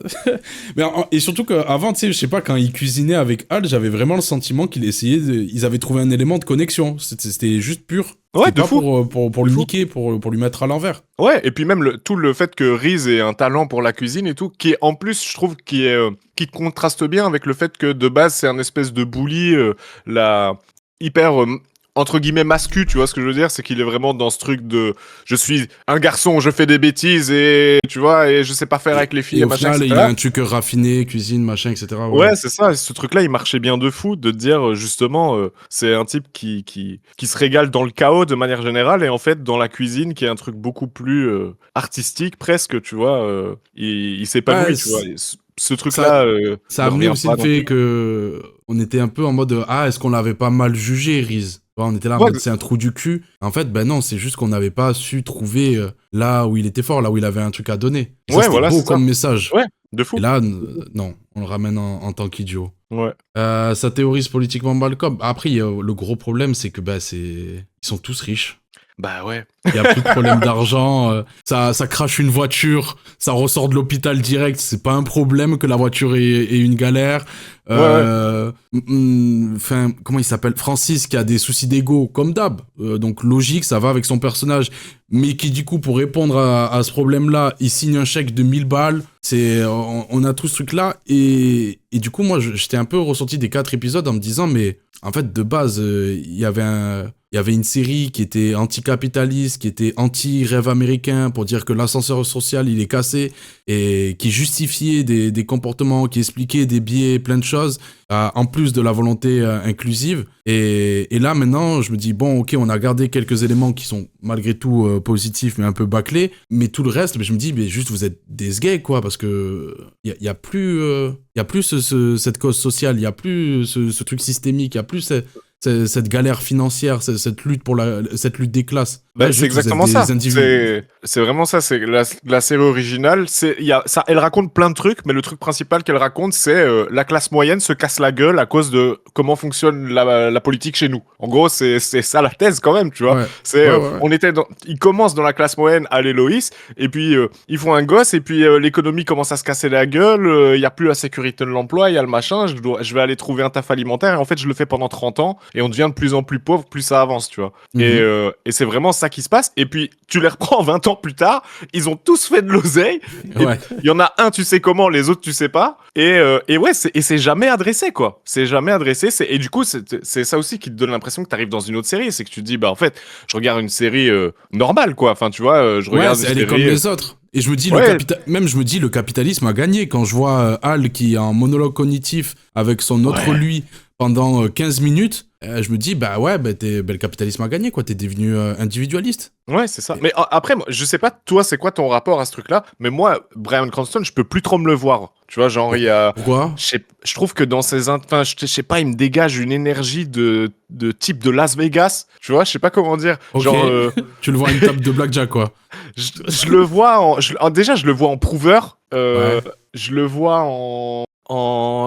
Et surtout qu'avant, tu sais, je sais pas, quand ils cuisinaient avec Hal, j'avais vraiment le sentiment ils avaient trouvé un élément de connexion. C'était juste pur. Ouais, C'était de pas fou. pour De le fou. niquer, pour lui mettre à l'envers. Ouais, et puis même tout le fait que Reese ait un talent pour la cuisine et tout, qui est en plus, je trouve, qui contraste bien avec le fait que de base, c'est un espèce de bully, hyper entre guillemets mascu, tu vois ce que je veux dire, c'est qu'il est vraiment dans ce truc de je suis un garçon, je fais des bêtises et tu vois et je sais pas faire avec les filles Et et au machin, final, il etc. a un truc raffiné, cuisine, machin, etc. Ouais, c'est ça. Ce truc-là, il marchait bien de fou, de te dire justement, c'est un type qui se régale dans le chaos de manière générale et en fait dans la cuisine, qui est un truc beaucoup plus artistique presque, tu vois, il Ouais, s'épanouit, tu vois. Et ce ça, truc-là ça a ne amené revient aussi pas le non fait plus. que on était un peu en mode ah, est-ce qu'on l'avait pas mal jugé, Riz? On était là en Ouais, mode c'est un trou du cul. En fait, ben non, c'est juste qu'on n'avait pas su trouver là où il était fort, là où il avait un truc à donner. Et ça, ouais, c'était voilà, beau c'est ça. comme message. Ouais, de Et fou. là, non, on le ramène en tant qu'idiot. Ouais. Ça théorise politiquement Malcolm. Après, le gros problème, c'est que ils sont tous riches. Bah ouais. Il n'y a plus de problème d'argent. Ça crache une voiture, ça ressort de l'hôpital direct. C'est pas un problème que la voiture ait une galère. Ouais. Enfin, comment il s'appelle? Francis qui a des soucis d'ego, comme d'hab. Donc logique, ça va avec son personnage. Mais qui du coup, pour répondre à ce problème-là, il signe un chèque de 1000 balles. On a tout ce truc-là. Et du coup, moi, j'étais un peu ressorti des 4 épisodes en me disant, mais en fait, de base, il y avait une série qui était anticapitaliste, qui était anti-rêve américain, pour dire que l'ascenseur social, il est cassé, et qui justifiait des comportements, qui expliquait des biais, plein de choses, en plus de la volonté inclusive. Et là, maintenant, je me dis, bon, ok, on a gardé quelques éléments qui sont malgré tout positifs, mais un peu bâclés, mais tout le reste, je me dis, mais juste, vous êtes des gays, quoi, parce que il y a plus... il y a plus cette cause sociale, il y a plus ce truc systémique, il y a plus cette galère financière, cette lutte cette lutte des classes. Bah, Là, c'est juste, vous êtes exactement des ça. individus. C'est vraiment ça. C'est la série originale. Elle raconte plein de trucs, mais le truc principal qu'elle raconte, c'est la classe moyenne se casse la gueule à cause de comment fonctionne la politique chez nous. En gros, c'est ça la thèse quand même, tu vois. Ouais. C'est Ouais. ils commencent dans la classe moyenne à l'Héloïse, et puis ils font un gosse, et puis l'économie commence à se casser la gueule. Il y a plus la sécurité de l'emploi, il y a le machin. Je vais aller trouver un taf alimentaire. Et en fait, je le fais pendant 30 ans, et on devient de plus en plus pauvre, plus ça avance, tu vois. Et c'est vraiment ça qui se passe. Et puis, tu les reprends 20 ans plus tard, ils ont tous fait de l'oseille. Ouais. Il y en a un, tu sais comment, les autres, tu sais pas. Et ouais, c'est jamais adressé, quoi. C'est jamais adressé. Et du coup, c'est ça aussi qui te donne l'impression que t'arrives dans une autre série. C'est que tu te dis, bah, en fait, je regarde une série normale, quoi. Enfin, tu vois, je regarde une Elle série. est comme les autres. Et je me dis, Ouais. même je me dis, le capitalisme a gagné. Quand je vois Hal qui est en monologue cognitif avec son autre lui pendant 15 minutes, je me dis, le capitalisme a gagné, quoi. T'es devenu individualiste. Ouais, c'est ça. Mais après, moi, je sais pas, toi, c'est quoi ton rapport à ce truc-là? Mais moi, Bryan Cranston, je peux plus trop me le voir. Tu vois, genre, il y a. Pourquoi? Je trouve que dans ses. Enfin, je sais pas, il me dégage une énergie de type de Las Vegas. Tu vois, je sais pas comment dire. Ok. Genre. Tu le vois à une table de blackjack, quoi. Je le vois en. Déjà, je le vois en prouveur. Ouais. Je le vois en.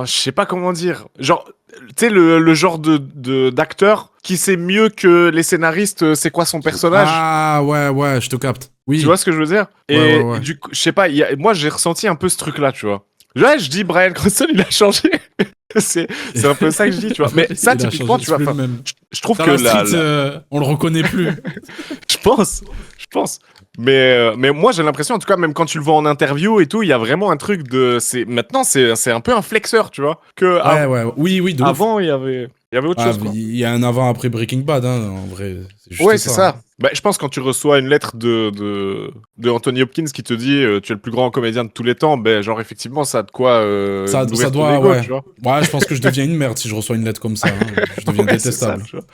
Je sais pas comment dire. Genre. Tu sais, le genre d'acteur qui sait mieux que les scénaristes c'est quoi son personnage. Ah, ouais, je te capte. Oui. Tu vois ce que je veux dire? Ouais. Et du coup, je sais pas, moi j'ai ressenti un peu ce truc-là, tu vois. Ouais, je dis Bryan Cranston, il a changé. c'est un peu ça que je dis, tu vois. Mais ça, Il a typiquement, changé, tu vois, c'est plus le même. je trouve Dans que la street, on le reconnaît plus. je pense. Mais moi, j'ai l'impression, en tout cas, même quand tu le vois en interview et tout, il y a vraiment un truc de. Maintenant, c'est un peu un flexeur, tu vois. Oui, de ouf. Avant, il y avait autre chose, quoi. Il y a un avant après Breaking Bad, hein, en vrai. C'est juste Ouais, c'est ça. Hein. Bah, je pense quand tu reçois une lettre de Anthony Hopkins qui te dit tu es le plus grand comédien de tous les temps, ben genre effectivement ça a de quoi Ça nourrir ton doit, ego, ouais. tu vois. Ouais, je pense que je deviens une merde si je reçois une lettre comme ça. Hein. Je deviens Ouais, c'est ça, détestable. tu vois.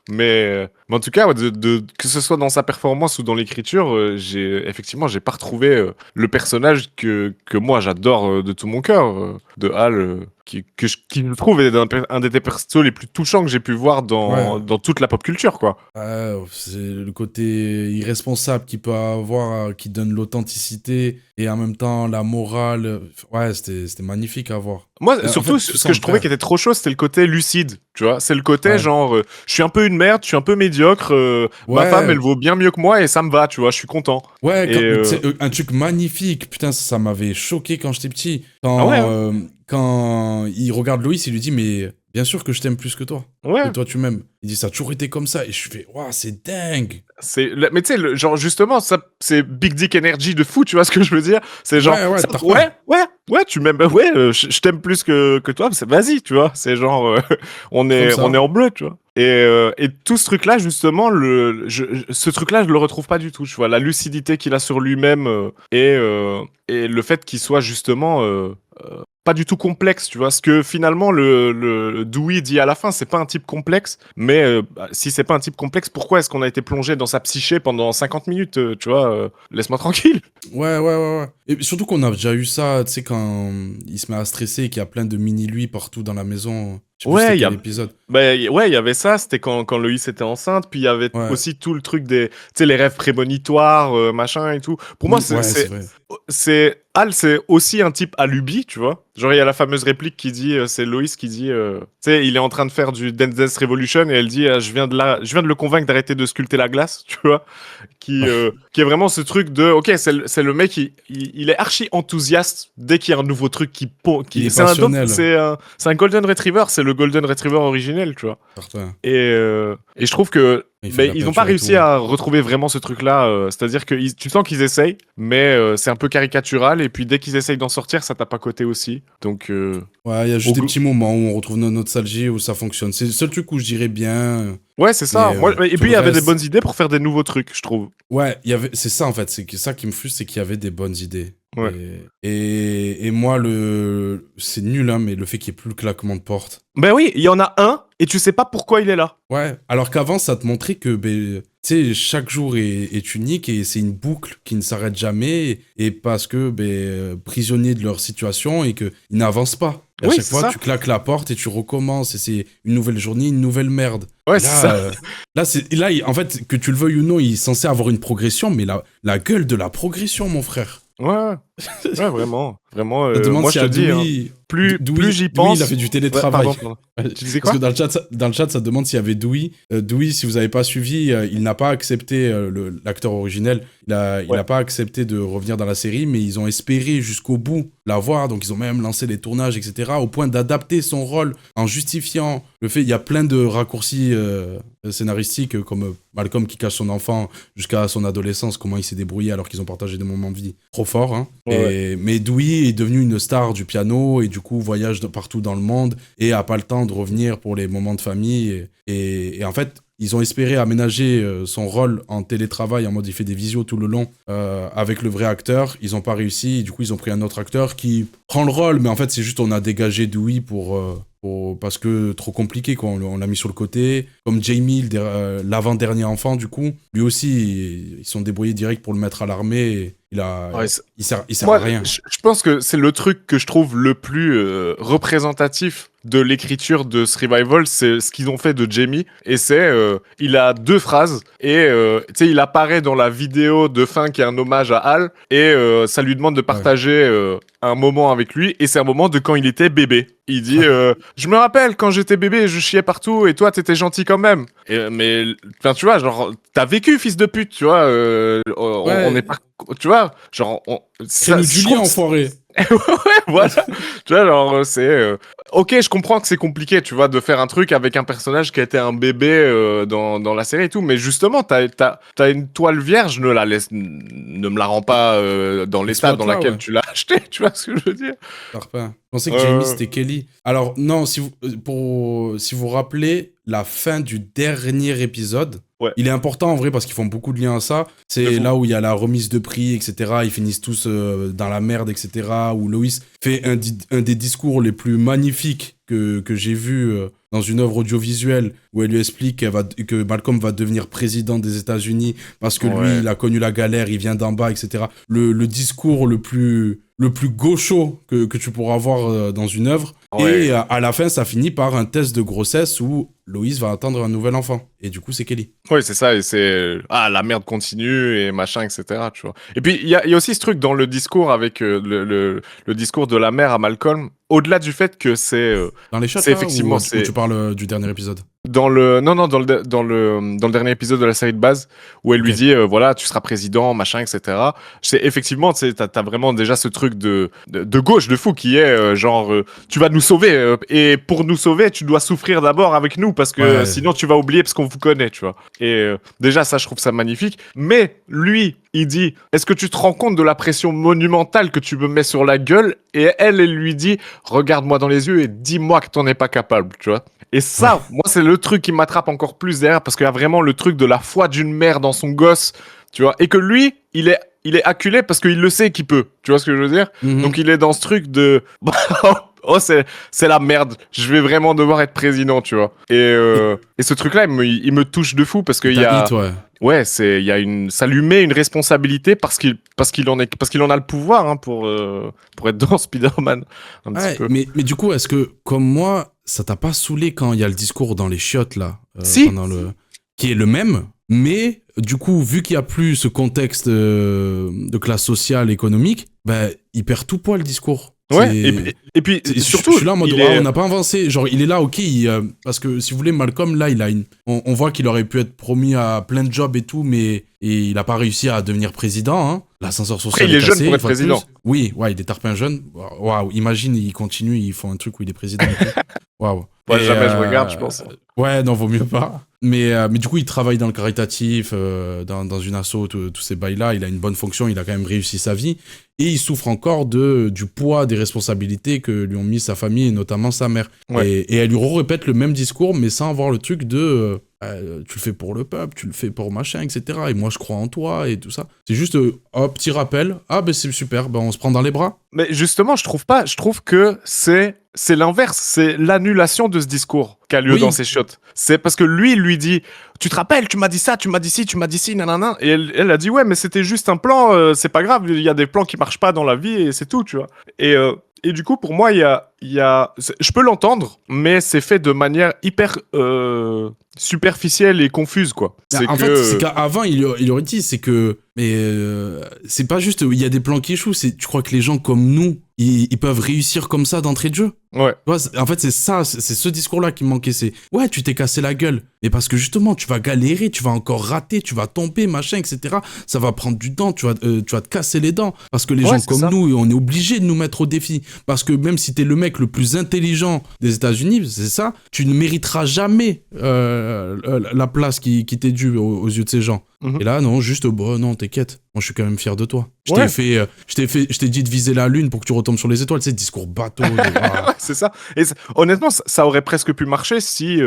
Mais en tout cas, ouais, que ce soit dans sa performance ou dans l'écriture, j'ai pas retrouvé le personnage que moi j'adore de tout mon cœur, de Hal, qui je trouve est un des persos les plus touchants que j'ai pu voir dans toute la pop culture, quoi. C'est le côté irresponsable qu'il peut avoir, qui donne l'authenticité et en même temps la morale. Ouais, c'était magnifique à voir. Moi, surtout, en fait, ce que je trouvais qui était trop chaud, c'était le côté lucide, tu vois. C'est le côté genre, je suis un peu une merde, je suis un peu médiocre, ma femme, elle vaut bien mieux que moi et ça me va, tu vois, je suis content. Ouais, un truc magnifique. Putain, ça m'avait choqué quand j'étais petit. Quand il regarde Loïs, il lui dit, mais bien sûr que je t'aime plus que toi. Ouais. Que toi, tu m'aimes. Il dit, ça a toujours été comme ça. Et je fais, waouh, c'est dingue. Mais tu sais, genre, justement, ça, c'est Big Dick Energy de fou, tu vois ce que je veux dire? C'est genre, ouais, tu m'aimes, je t'aime plus que toi, vas-y, tu vois. C'est genre, on est en bleu, tu vois. Et tout ce truc-là, justement, ce truc-là, je le retrouve pas du tout. Tu vois, la lucidité qu'il a sur lui-même et le fait qu'il soit justement pas du tout complexe, tu vois. Ce que finalement le Dewey dit à la fin, c'est pas un type complexe, mais si c'est pas un type complexe, pourquoi est-ce qu'on a été plongé dans sa psyché pendant 50 minutes, tu vois, laisse-moi tranquille. Ouais. Et surtout qu'on a déjà eu ça, tu sais, quand il se met à stresser et qu'il y a plein de mini-lui partout dans la maison. Je sais plus Ouais, c'était il y a quel épisode. ouais, il y avait ça, c'était quand Loïs était enceinte, puis il y avait Ouais. aussi tout le truc des, tu sais, les rêves prémonitoires, machin et tout. Pour moi, Ouais, c'est vrai. Hal, c'est aussi un type à lubie, tu vois. Genre, il y a la fameuse réplique qui dit, c'est Loïs qui dit, tu sais, il est en train de faire du Dance Dance Revolution et elle dit, je viens de le convaincre d'arrêter de sculpter la glace, tu vois. Qui est vraiment ce truc de, ok, c'est le mec, il est archi enthousiaste dès qu'il y a un nouveau truc Il est c'est passionnel. c'est un Golden Retriever, c'est le Golden Retriever originel, tu vois. Certain. Et je trouve que Il fait de la ils n'ont pas peinture et réussi tout. à retrouver vraiment ce truc-là. C'est-à-dire que tu sens qu'ils essayent, mais c'est un peu caricatural. Et puis dès qu'ils essayent d'en sortir, ça tape à côté aussi. Donc, Ouais, il y a juste Au des goût- petits moments où on retrouve notre nostalgie, où ça fonctionne. C'est le seul truc où je dirais bien. ouais, c'est ça. Mais, Et tout puis il le y avait des reste- bonnes idées pour faire des nouveaux trucs, je trouve. Ouais, c'est ça en fait. Ça qui me frustre, c'est qu'il y avait des bonnes idées. Ouais. Et moi, c'est nul, hein, mais le fait qu'il n'y ait plus le claquement de porte. Ben oui, il y en a un, et tu sais pas pourquoi il est là. Ouais, alors qu'avant, ça te montrait que tu sais, chaque jour est unique et c'est une boucle qui ne s'arrête jamais. Et parce que prisonniers de leur situation et qu'ils n'avancent pas. Et à Oui, chaque c'est fois, ça. tu claques la porte et tu recommences. Et c'est une nouvelle journée, une nouvelle merde. Ouais, Et c'est ça. là, en fait, que tu le veuilles ou non, il est censé avoir une progression, mais la gueule de la progression, mon frère. Ouais, ouais, vraiment. Vraiment, Je me demande moi si je te dis, hein, Dewey, plus j'y Dewey, pense. il a fait du Ouais, télétravail. pardon. Tu disais Parce quoi? que dans le chat, ça demande s'il y avait Dewey. Dewey, si vous n'avez pas suivi, il n'a pas accepté, l'acteur originel, il n'a pas accepté de revenir dans la série, mais ils ont espéré jusqu'au bout l'avoir, donc ils ont même lancé les tournages, etc., au point d'adapter son rôle en justifiant le fait, il y a plein de raccourcis scénaristiques, comme Malcolm qui cache son enfant jusqu'à son adolescence, comment il s'est débrouillé alors qu'ils ont partagé des moments de vie trop forts. Hein. Ouais. Mais Dewey est devenu une star du piano et du coup voyage partout dans le monde et a pas le temps de revenir pour les moments de famille. Et en fait, ils ont espéré aménager son rôle en télétravail, en mode il fait des visios tout le long avec le vrai acteur. Ils n'ont pas réussi. Et du coup, ils ont pris un autre acteur qui prend le rôle, mais en fait, c'est juste on a dégagé Dewey parce que trop compliqué, quoi. On l'a mis sur le côté. Comme Jamie, l'avant-dernier enfant, du coup, lui aussi, ils sont débrouillés direct pour le mettre à l'armée. Ouais, Il sert moi, à rien. je pense que c'est le truc que je trouve le plus représentatif de l'écriture de ce revival, c'est ce qu'ils ont fait de Jamie. Et c'est, il a 2 phrases et tu sais, il apparaît dans la vidéo de fin qui est un hommage à Hal et ça lui demande de partager un moment avec lui. Et c'est un moment de quand il était bébé. Il dit, je me rappelle quand j'étais bébé, je chiais partout et toi t'étais gentil quand même. Mais enfin, tu vois, genre, t'as vécu, fils de pute, tu vois. On est pas, tu vois, genre, C'est nous je du trouve lit, que enfoiré. ouais, voilà. Tu vois, genre, c'est. Ok, je comprends que c'est compliqué, tu vois, de faire un truc avec un personnage qui a été un bébé dans la série et tout, mais justement, t'as une toile vierge, ne me la rends pas dans l'état dans Exploite-la, lequel ouais. tu l'as acheté, tu vois ce que je veux dire? Parfait. Je pensais que Jamie, c'était Kelly. Alors, non, si vous rappelez la fin du dernier épisode, Ouais. il est important en vrai parce qu'ils font beaucoup de liens à ça. De C'est fou. là où il y a la remise de prix, etc. Ils finissent tous dans la merde, etc. Où Loïs fait un des discours les plus magnifiques que j'ai vu dans une œuvre audiovisuelle où elle lui explique que Malcolm va devenir président des États-Unis parce que lui, Ouais. il a connu la galère, il vient d'en bas, etc. Le discours le plus gaucho que tu pourras avoir dans une œuvre. Ouais. Et à la fin, ça finit par un test de grossesse où Loïs va attendre un nouvel enfant. Et du coup, c'est Kelly. Ouais, c'est ça, et c'est la merde continue et machin, etc. Tu vois. Et puis il y a aussi ce truc dans le discours avec le discours de la mère à Malcolm, au-delà du fait que c'est Dans les shots, c'est là, effectivement, ou c'est- tu parles du dernier épisode? dans le dernier épisode de la série de base où elle lui Ok. dit voilà, tu seras président, machin, etc. C'est effectivement, tu sais, t'as vraiment déjà ce truc de gauche de fou qui est genre tu vas nous sauver et pour nous sauver tu dois souffrir d'abord avec nous parce que Ouais. sinon tu vas oublier parce qu'on vous connaît, tu vois. Et déjà ça je trouve ça magnifique, mais lui il dit, est-ce que tu te rends compte de la pression monumentale que tu me mets sur la gueule? Et elle lui dit, regarde-moi dans les yeux et dis-moi que t'en es pas capable, tu vois. Et ça, moi, c'est le truc qui m'attrape encore plus derrière, parce qu'il y a vraiment le truc de la foi d'une mère dans son gosse, tu vois. Et que lui, il est acculé parce qu'il le sait qu'il peut, tu vois ce que je veux dire? Donc il est dans ce truc de... Oh, c'est la merde. Je vais vraiment devoir être président, tu vois. Et ce truc-là, il me touche de fou parce qu'il y a... Ouais, ça lui met une responsabilité parce qu'il en a le pouvoir hein, pour être dans Spider-Man un petit peu. Mais du coup, est-ce que comme moi, ça t'a pas saoulé quand il y a le discours dans les chiottes là, si. Qui est le même, mais du coup, vu qu'il y a plus ce contexte de classe sociale, économique, ben il perd tout poids le discours. Ouais, et puis surtout, je suis là en mode, on n'a pas avancé. Genre, il est là, ok, parce que si vous voulez, Malcolm, là, on voit qu'il aurait pu être promis à plein de jobs et tout, mais il n'a pas réussi à devenir président. Hein. L'ascenseur social. Après, il est jeune pour être président. Oui, ouais, il est tarpin jeune. Waouh, imagine, il continue, ils font un truc où il est président. Waouh. Ouais, jamais je regarde, je pense. Ouais, non, vaut mieux pas. Mais du coup, il travaille dans le caritatif, dans une asso, tous ces bails-là. Il a une bonne fonction, il a quand même réussi sa vie. Et il souffre encore du poids des responsabilités que lui ont mis sa famille, et notamment sa mère. Ouais. Et elle lui répète le même discours, mais sans avoir le truc de tu le fais pour le peuple, tu le fais pour machin, etc. Et moi, je crois en toi et tout ça. C'est juste, petit rappel. Ah, ben c'est super, on se prend dans les bras. Mais justement, je trouve pas. Je trouve que c'est l'inverse. C'est l'annulation de ce discours qui a lieu dans ces shots. C'est parce que lui dit, tu te rappelles, tu m'as dit ça, tu m'as dit ci, nanana. Et elle a dit, ouais, mais c'était juste un plan, c'est pas grave, il y a des plans qui marchent pas dans la vie et c'est tout, tu vois. Et du coup, pour moi, je peux l'entendre, mais c'est fait de manière hyper superficielle et confuse, quoi. Fait, c'est qu'avant, il aurait dit, c'est que... Mais c'est pas juste, il y a des plans qui échouent, tu crois que les gens comme nous, ils peuvent réussir comme ça d'entrée de jeu? Ouais. En fait, c'est ça, c'est ce discours-là qui me manquait. C'est, ouais, tu t'es cassé la gueule. Mais parce que justement, tu vas galérer, tu vas encore rater, tu vas tomber, machin, etc. Ça va prendre du temps, tu vas te casser les dents. Parce que les gens comme nous, on est obligés de nous mettre au défi. Parce que même si t'es le mec le plus intelligent des États-Unis, c'est ça, tu ne mériteras jamais la place qui t'est due aux yeux de ces gens. Et là, non, juste, non, t'inquiète. Moi, je suis quand même fier de toi. Je t'ai dit de viser la lune pour que tu retombes sur les étoiles. Tu sais, discours bateau. C'est ça. Et honnêtement, ça aurait presque pu marcher si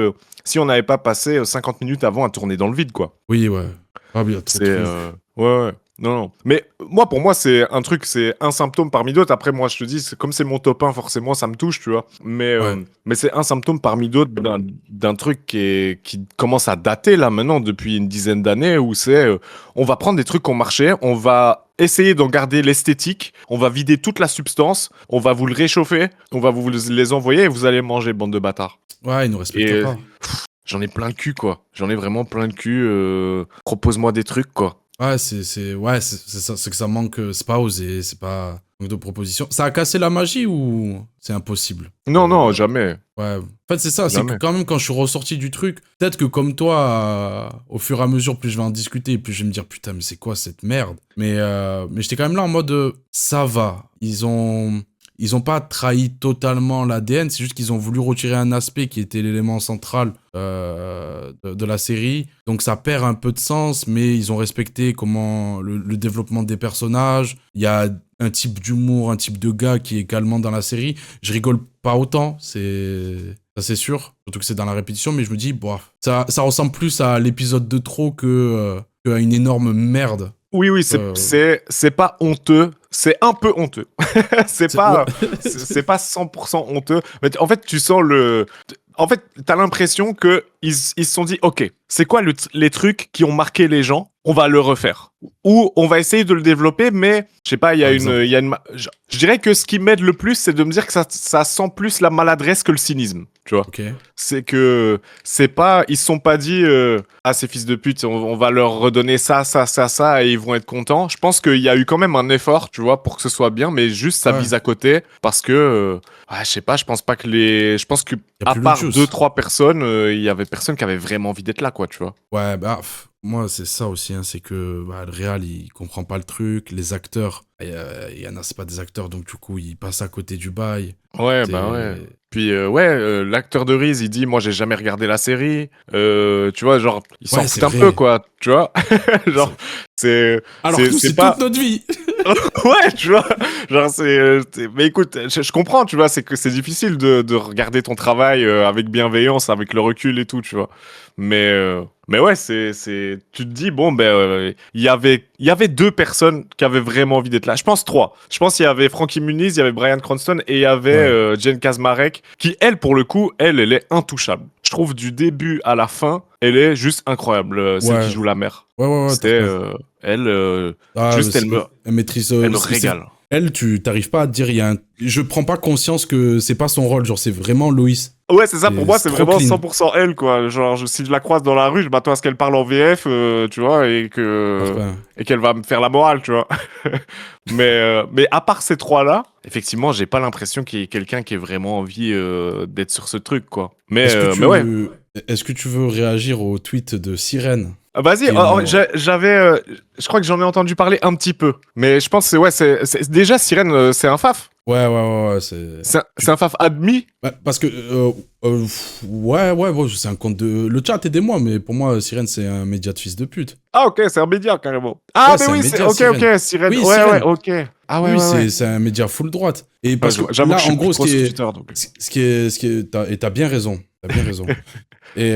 on n'avait pas passé 50 minutes avant à tourner dans le vide, quoi. Oui, ouais. Ah bien, ouais. Non. Mais pour moi, c'est un symptôme parmi d'autres. Après, moi, je te dis, comme c'est mon top 1, forcément, ça me touche, tu vois. Mais c'est un symptôme parmi d'autres d'un truc qui commence à dater, là, maintenant, depuis une dizaine d'années, où on va prendre des trucs qui ont marché, on va essayer d'en garder l'esthétique, on va vider toute la substance, on va vous le réchauffer, on va vous les envoyer et vous allez manger, bande de bâtards. Ouais, ils nous respectent pas. J'en ai plein le cul, quoi. J'en ai vraiment plein le cul. Propose-moi des trucs, quoi. Ouais, c'est ça, c'est que ça manque, c'est pas osé, c'est pas manque de propositions. Ça a cassé la magie ou c'est impossible? Non, jamais. Ouais. En fait, c'est ça, c'est que quand même, quand je suis ressorti du truc, peut-être que comme toi, au fur et à mesure, plus je vais en discuter, plus je vais me dire, putain, mais c'est quoi cette merde? Mais j'étais quand même là en mode, ça va. Ils ont pas trahi totalement l'ADN, c'est juste qu'ils ont voulu retirer un aspect qui était l'élément central de la série. Donc ça perd un peu de sens, mais ils ont respecté comment le développement des personnages. Il y a un type d'humour, un type de gars qui est calmant dans la série. Je rigole pas autant, ça c'est sûr. Surtout que c'est dans la répétition, mais je me dis, ça ressemble plus à l'épisode de trop qu'à une énorme merde. Oui, c'est pas honteux, c'est un peu honteux. c'est pas 100% honteux. Mais en fait, tu sens En fait, t'as l'impression qu'ils se sont dit, ok, c'est quoi les trucs qui ont marqué les gens? On va le refaire. Ou on va essayer de le développer, mais je sais pas, je dirais que ce qui m'aide le plus, c'est de me dire que ça sent plus la maladresse que le cynisme, tu vois. Okay. C'est que ils se sont pas dit ces fils de pute, on va leur redonner ça et ils vont être contents. Je pense qu'il y a eu quand même un effort, tu vois, pour que ce soit bien, mais juste ça vise à côté parce que je sais pas, je pense que à part 2-3 personnes, il y avait personne qui avait vraiment envie d'être là, quoi, tu vois. Ouais, moi, c'est ça aussi, hein, c'est que le réal, il comprend pas le truc. Les acteurs, il y en a, c'est pas des acteurs, donc du coup, ils passent à côté du bail. Ouais, C'est... bah ouais. Puis l'acteur de Reese, il dit moi j'ai jamais regardé la série. Tu vois, genre il s'en Ouais, fout c'est un vrai. peu quoi, tu vois. Genre c'est Alors que nous, c'est pas toute notre vie. ouais, tu vois. Genre mais écoute, je comprends, tu vois, c'est que c'est difficile de regarder ton travail avec bienveillance, avec le recul et tout, tu vois. Mais ouais, tu te dis bon ben il y avait deux personnes qui avaient vraiment envie d'être là. Je pense trois. Je pense qu'il y avait Frankie Muniz, il y avait Bryan Cranston et il y avait Jen Kazmarek qui elle pour le coup, elle est intouchable. Je trouve du début à la fin, elle est juste incroyable, celle qui joue la mère. Ouais, C'était elle juste elle maîtrise. elle me régale. Elle, tu t'arrives pas à te dire, je prends pas conscience que c'est pas son rôle, genre c'est vraiment Loïs. Ouais, c'est ça, pour moi, c'est trop vraiment clean. 100% elle, quoi. Genre, si je la croise dans la rue, je m'attends à ce qu'elle parle en VF, tu vois, et qu'elle va me faire la morale, tu vois. mais à part ces trois-là, effectivement, j'ai pas l'impression qu'il y ait quelqu'un qui ait vraiment envie d'être sur ce truc, quoi. Mais ouais. Est-ce que tu veux réagir au tweet de Sirène? Vas-y, je crois que j'en ai entendu parler un petit peu. Mais je pense que déjà, Sirène, c'est un faf. Ouais, C'est un faf admis. Parce que, ouais, c'est un compte de... Le chat, aidez-moi, mais pour moi, Sirène, c'est un média de fils de pute. Ah, ok, c'est un média, carrément. Ah, Ouais, mais oui, c'est un ok, média, ok, Sirène. Oui, Ouais, Sirène. ouais, ok. Ah ouais, oui, ouais. c'est un média full droite. Et parce que j'avoue là, que je suis en gros, plus trop sur Twitter, donc. et t'as bien raison. T'as bien raison. Et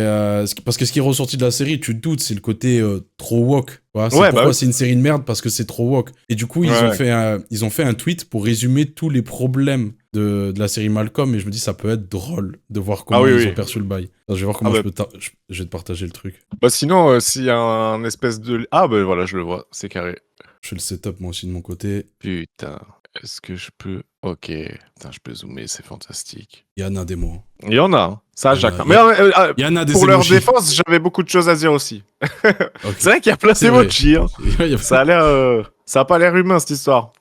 parce que ce qui est ressorti de la série, tu te doutes, c'est le côté trop woke. Voilà, c'est pourquoi c'est une série de merde, parce que c'est trop woke. Et du coup, ils ont fait un tweet pour résumer tous les problèmes de la série Malcolm. Et je me dis, ça peut être drôle de voir comment ils ont perçu le bail. Alors, je vais voir comment je vais te partager le truc. Bah sinon, s'il y a un espèce de... Ah bah voilà, je le vois, c'est carré. Je fais le setup moi aussi de mon côté. Putain, est-ce que je peux... Ok, putain, je peux zoomer, c'est fantastique. Il y en a des mots. Il y en a, hein. Ça, Jacques. Mais il y en a des pour émojis. leur défense, j'avais beaucoup de choses à dire aussi. Okay. C'est vrai qu'il y a plein d'émojis. Hein. Ça a l'air... Ça a pas l'air humain, cette histoire.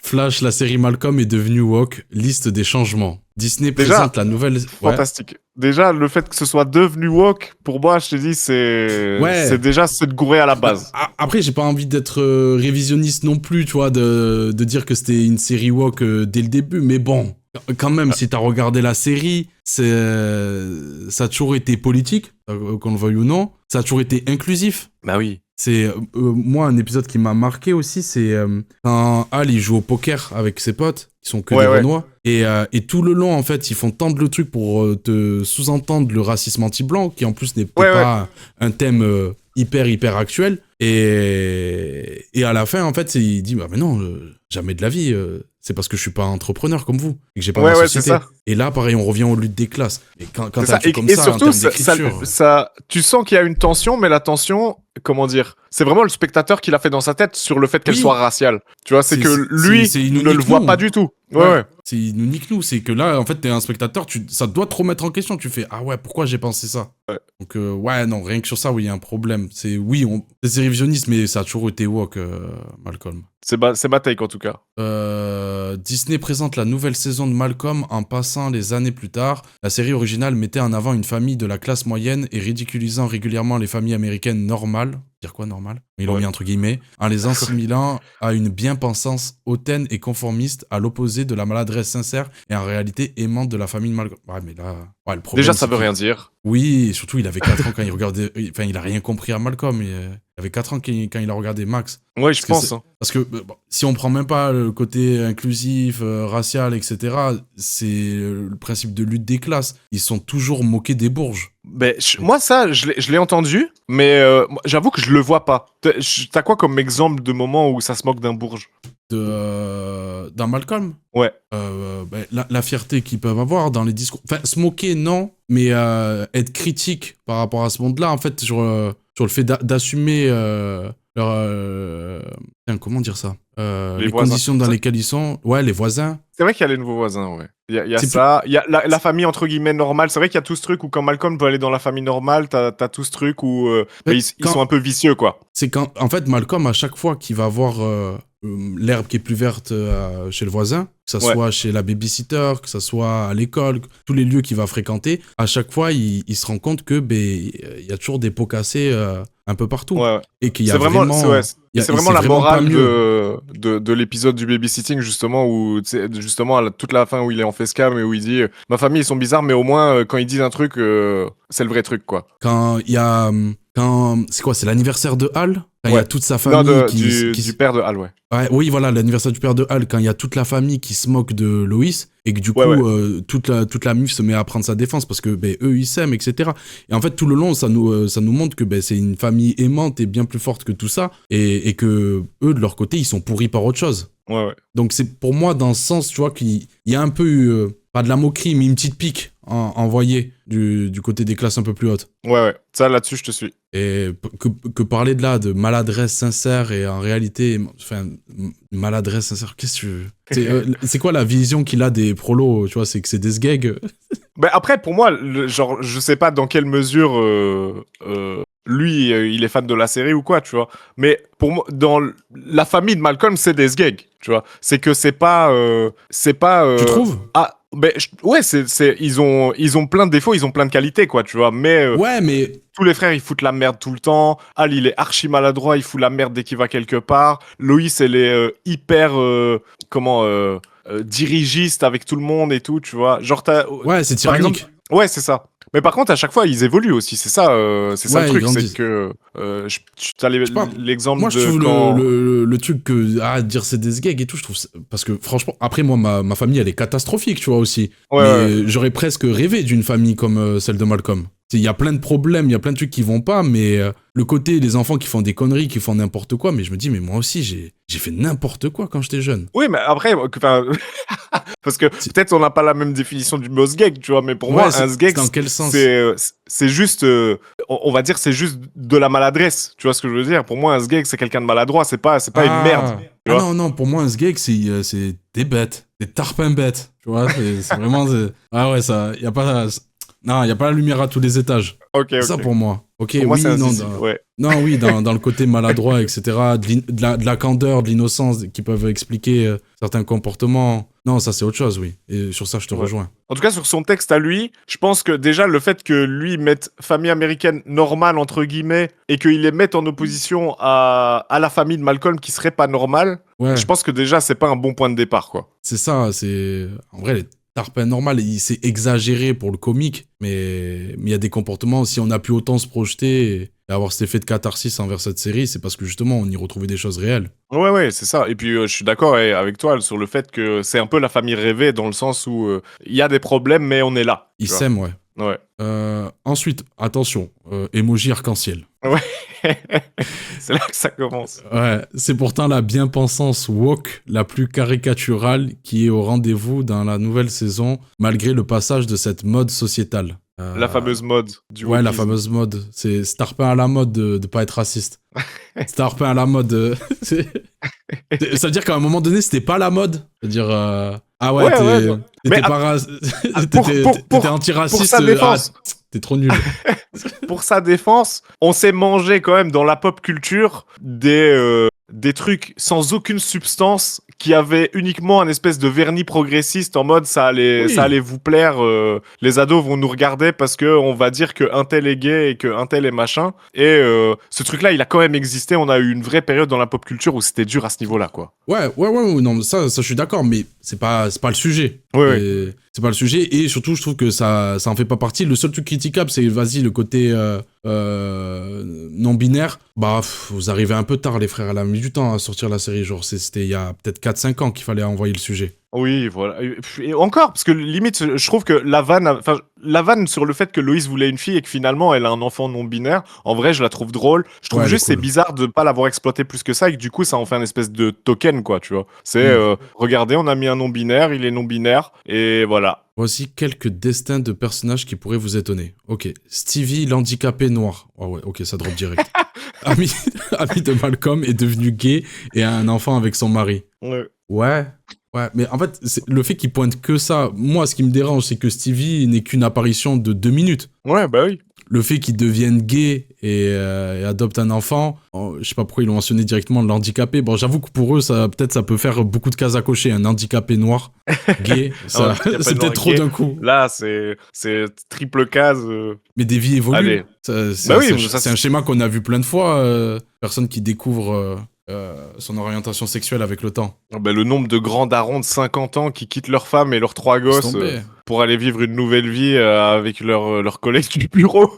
Flash, la série Malcolm est devenue woke. Liste des changements. Disney présente la nouvelle... Fantastique. Déjà, le fait que ce soit devenu woke, pour moi, je te dis, c'est déjà se gourer à la base. Après, j'ai pas envie d'être révisionniste non plus, tu vois, de dire que c'était une série woke dès le début, mais bon, quand même, si t'as regardé la série, ça a toujours été politique, qu'on le veuille ou non, ça a toujours été inclusif. Bah oui. C'est moi un épisode qui m'a marqué aussi, c'est quand Al il joue au poker avec ses potes qui sont que des Renois et tout le long en fait ils font tendre le truc pour te sous-entendre le racisme anti-blanc qui en plus n'est pas un thème hyper actuel et à la fin en fait il dit bah mais non jamais de la vie c'est parce que je suis pas entrepreneur comme vous et que j'ai pas ma société. Ça. Et là pareil on revient aux luttes des classes et quand t'as un truc comme ça surtout en termes d'écriture ça tu sens qu'il y a une tension mais la tension comment dire c'est vraiment le spectateur qui l'a fait dans sa tête sur le fait qu'elle soit raciale tu vois c'est que lui il ne le voit pas du tout ouais. C'est nous nique nous c'est que là en fait t'es un spectateur ça doit te remettre en question tu fais ah ouais pourquoi j'ai pensé ça donc non rien que sur ça oui il y a un problème c'est révisionniste mais ça a toujours été woke Malcolm c'est ma take en tout cas Disney présente la nouvelle saison de Malcolm en passant les années plus tard. La série originale mettait en avant une famille de la classe moyenne et ridiculisant régulièrement les familles américaines normales. Dire quoi normal ? Ils l'ont mis entre guillemets. En les assimilant à une bien-pensance hautaine et conformiste à l'opposé de la maladresse sincère et en réalité aimante de la famille de Malcolm. Ouais mais là... Ouais, le problème, déjà ça veut rien dire. Oui, et surtout il avait 4 ans quand il regardait... Enfin il a rien compris à Malcolm. Il avait 4 ans quand il a regardé Max. Ouais je pense. Parce que si on prend même pas le côté inclusif, racial, etc., c'est le principe de lutte des classes. Ils sont toujours moqués des bourges. Ben, moi ça, je l'ai entendu, mais j'avoue que je le vois pas. T'as quoi comme exemple de moment où ça se moque d'un bourge ? Dans Malcolm ? Ouais. La fierté qu'ils peuvent avoir dans les discours. Enfin, se moquer, non, mais être critique par rapport à ce monde-là, en fait, sur le fait d'assumer comment dire ça les conditions dans lesquelles ils sont. Ouais, les voisins. C'est vrai qu'il y a les nouveaux voisins, ouais. Il y a ça. Il y a la famille, entre guillemets, normale. C'est vrai qu'il y a tout ce truc où quand Malcolm peut aller dans la famille normale, t'as tout ce truc où ils sont un peu vicieux, quoi. C'est quand, en fait, Malcolm, à chaque fois qu'il va voir l'herbe qui est plus verte chez le voisin, que ça soit chez la babysitter, que ça soit à l'école, tous les lieux qu'il va fréquenter, à chaque fois, il se rend compte que il y a toujours des pots cassés un peu partout. Et qu'il y a vraiment... C'est vraiment la morale de l'épisode du babysitting, justement, où justement à toute la fin où il est en facecam et où il dit « Ma famille, ils sont bizarres, mais au moins, quand ils disent un truc, c'est le vrai truc, quoi. » Quand il y a... c'est quoi, c'est l'anniversaire de Hal? Quand il y a toute sa famille du père de Hal, oui, voilà, l'anniversaire du père de Hal, quand il y a toute la famille qui se moque de Loïs, et que du coup, toute la MIF se met à prendre sa défense parce que eux, ils s'aiment, etc. Et en fait, tout le long, ça nous montre que c'est une famille aimante et bien plus forte que tout ça, et que eux, de leur côté, ils sont pourris par autre chose. Donc c'est pour moi dans ce sens, tu vois, qu'il y a un peu eu, pas de la moquerie, mais une petite pique envoyée du côté des classes un peu plus hautes. Ça là-dessus je te suis. Et que parler de maladresse sincère et en réalité, enfin, maladresse sincère, qu'est-ce que tu veux c'est quoi la vision qu'il a des prolos, tu vois, c'est que c'est des sgegs. Après, pour moi, genre, je sais pas dans quelle mesure lui, il est fan de la série ou quoi, tu vois. Mais pour moi, dans la famille de Malcolm, c'est des sgegs, tu vois. C'est que c'est pas... Tu trouves? ils ont plein de défauts, ils ont plein de qualités, quoi, tu vois. Mais, mais tous les frères, ils foutent la merde tout le temps. Al, il est archi maladroit, il fout la merde dès qu'il va quelque part. Loïs, elle est hyper... dirigiste avec tout le monde et tout, tu vois. Genre, c'est tyrannique. C'est ça. Mais par contre, à chaque fois, ils évoluent aussi. C'est ça le truc. C'est que tu as l'exemple moi, je trouve le truc que dire c'est des gags et tout, je trouve parce que franchement, après moi, ma famille, elle est catastrophique, tu vois aussi. Mais j'aurais presque rêvé d'une famille comme celle de Malcolm. Il y a plein de problèmes, il y a plein de trucs qui vont pas, mais le côté des enfants qui font des conneries, qui font n'importe quoi, mais je me dis, mais moi aussi, j'ai fait n'importe quoi quand j'étais jeune. Oui, mais après, parce que peut-être on n'a pas la même définition du mot sgeg, tu vois, mais pour moi, un sgeg, dans quel sens c'est juste, on va dire, c'est juste de la maladresse, tu vois ce que je veux dire. Pour moi, un sgeg, c'est quelqu'un de maladroit, c'est pas une merde. Non, pour moi, un sgeg, c'est des bêtes, des tarpins bêtes, tu vois, c'est vraiment... ça, y a pas... Non, il n'y a pas la lumière à tous les étages. C'est ça pour moi. Pour moi, c'est dans le côté maladroit, etc., de la candeur, de l'innocence qui peuvent expliquer certains comportements. Non, ça, c'est autre chose, oui. Et sur ça, je te rejoins. En tout cas, sur son texte à lui, je pense que déjà, le fait que lui mette famille américaine normale, entre guillemets, et qu'il les mette en opposition à la famille de Malcolm qui serait pas normale, je pense que déjà, c'est pas un bon point de départ, quoi. C'est ça, en vrai, les tarpins normal, c'est exagéré pour le comique, mais il y a des comportements, si on a pu autant se projeter et avoir cet effet de catharsis envers cette série, c'est parce que justement, on y retrouvait des choses réelles. C'est ça. Et puis, je suis d'accord avec toi sur le fait que c'est un peu la famille rêvée, dans le sens où il y a des problèmes, mais on est là. Ils s'aiment, ensuite, attention, emoji arc-en-ciel. C'est là que ça commence. C'est pourtant la bien-pensance woke la plus caricaturale qui est au rendez-vous dans la nouvelle saison, malgré le passage de cette mode sociétale. La fameuse mode du wokisme. La fameuse mode. C'est tarpin à la mode de pas être raciste. C'est tarpin à la mode. Ça veut dire qu'à un moment donné, c'était pas la mode. C'est-à-dire... t'étais antiraciste. Pour sa défense. T'es trop nul. Pour sa défense, on s'est mangé quand même dans la pop culture des trucs sans aucune substance qui avaient uniquement un espèce de vernis progressiste en mode ça allait vous plaire, les ados vont nous regarder parce que on va dire que un tel est gay et que un tel est machin. Et ce truc-là, il a quand même existé. On a eu une vraie période dans la pop culture où c'était dur à ce niveau-là, quoi. Non, ça je suis d'accord, mais c'est pas le sujet. C'est pas le sujet, et surtout, je trouve que ça en fait pas partie. Le seul truc critiquable, c'est, le côté non-binaire. Vous arrivez un peu tard, les frères. Elle a mis du temps à sortir la série. Genre, c'était il y a peut-être 4-5 ans qu'il fallait envoyer le sujet. Oui, voilà. Et encore, parce que limite, je trouve que la vanne sur le fait que Loïs voulait une fille et que finalement elle a un enfant non-binaire, en vrai, je la trouve drôle. Je trouve juste c'est bizarre de pas l'avoir exploité plus que ça et que du coup, ça en fait un espèce de token, quoi, tu vois. C'est, regardez, on a mis un non-binaire, il est non-binaire, et voilà. Voici quelques destins de personnages qui pourraient vous étonner. Ok, Stevie, l'handicapé noir. Ok, ça drop direct. Ami de Malcolm est devenu gay et a un enfant avec son mari. Ouais, mais en fait, le fait qu'il pointe que ça, moi, ce qui me dérange, c'est que Stevie n'est qu'une apparition de 2 minutes. Oui. le fait qu'ils deviennent gays et adoptent un enfant, je sais pas pourquoi ils l'ont mentionné directement, l'handicapé. Bon, j'avoue que pour eux, ça peut faire beaucoup de cases à cocher. Un handicapé noir, gay, ça, c'est peut-être trop d'un coup. Là, c'est triple case. Mais des vies évoluent. Allez. C'est un schéma qu'on a vu plein de fois. Personne qui découvre son orientation sexuelle avec le temps. Le nombre de grands darons de 50 ans qui quittent leur femme et leurs 3 gosses pour aller vivre une nouvelle vie avec leurs collègues du bureau.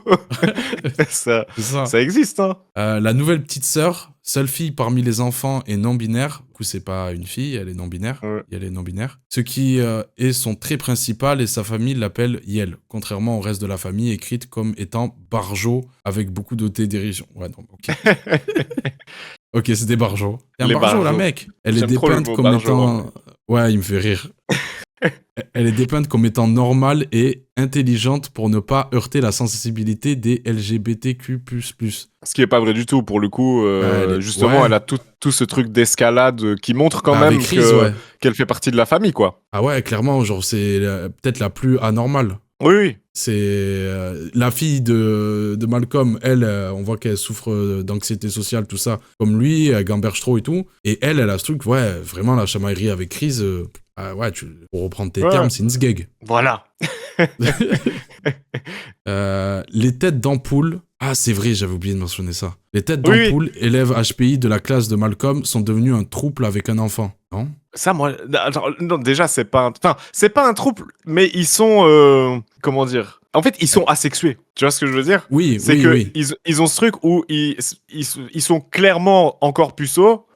ça existe, hein. La nouvelle petite sœur, seule fille parmi les enfants et non-binaire. Du coup, c'est pas une fille, elle est non-binaire. Ouais. Elle est non-binaire. Ce qui est son trait principal et sa famille l'appelle Yel, contrairement au reste de la famille, écrite comme étant Barjo avec beaucoup d'autodérision. Ouais, non, ok. Ok, c'était Barjo. C'est un Barjo, la mec. Elle est dépeinte comme étant... Ouais, il me fait rire. Elle est dépeinte comme étant normale et intelligente pour ne pas heurter la sensibilité des LGBTQ+. Ce qui est pas vrai du tout, pour le coup. Justement, elle a tout ce truc d'escalade qui montre quand même qu'elle fait partie de la famille, quoi. Ah ouais, clairement, genre, c'est peut-être la plus anormale. Oui. C'est la fille de Malcolm, elle, on voit qu'elle souffre d'anxiété sociale, tout ça, comme lui, Gamberstro et tout. Et elle a ce truc, ouais, vraiment la chamaillerie avec Chris, pour reprendre tes termes, c'est une sgeg. Voilà. Les têtes d'ampoule, c'est vrai, j'avais oublié de mentionner ça. Les têtes d'ampoule, élèves HPI de la classe de Malcolm, sont devenus un trouble avec un enfant, non ? Ça, moi, non, déjà, c'est pas un trouble, mais ils sont, comment dire ? En fait, ils sont asexués. Tu vois ce que je veux dire ? Oui, c'est que ils ont ce truc où ils sont clairement encore puceaux.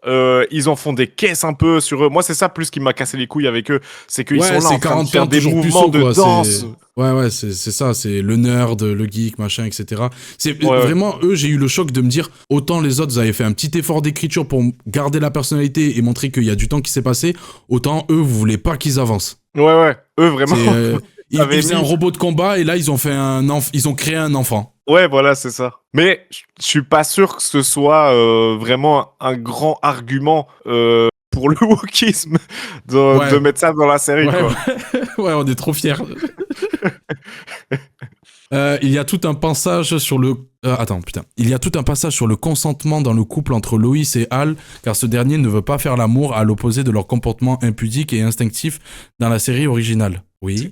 Ils en font des caisses un peu sur eux. Moi, c'est ça plus qui m'a cassé les couilles avec eux. C'est qu'ils sont là en train de faire des mouvements de danse. Ouais, c'est ça. C'est le nerd, le geek, machin, etc. C'est vraiment, eux, j'ai eu le choc de me dire, autant les autres avaient fait un petit effort d'écriture pour garder la personnalité et montrer qu'il y a du temps qui s'est passé, autant eux, vous voulez pas qu'ils avancent. Ouais. Eux, vraiment. Ils faisaient un robot de combat et là, ils ont créé un enfant. Ouais, voilà, c'est ça. Mais je suis pas sûr que ce soit vraiment un grand argument pour le wokisme de mettre ça dans la série. Quoi. Ouais, on est trop fiers. Il y a tout un passage sur le... Il y a tout un passage sur le consentement dans le couple entre Loïs et Hal, car ce dernier ne veut pas faire l'amour à l'opposé de leur comportement impudique et instinctif dans la série originale. Oui.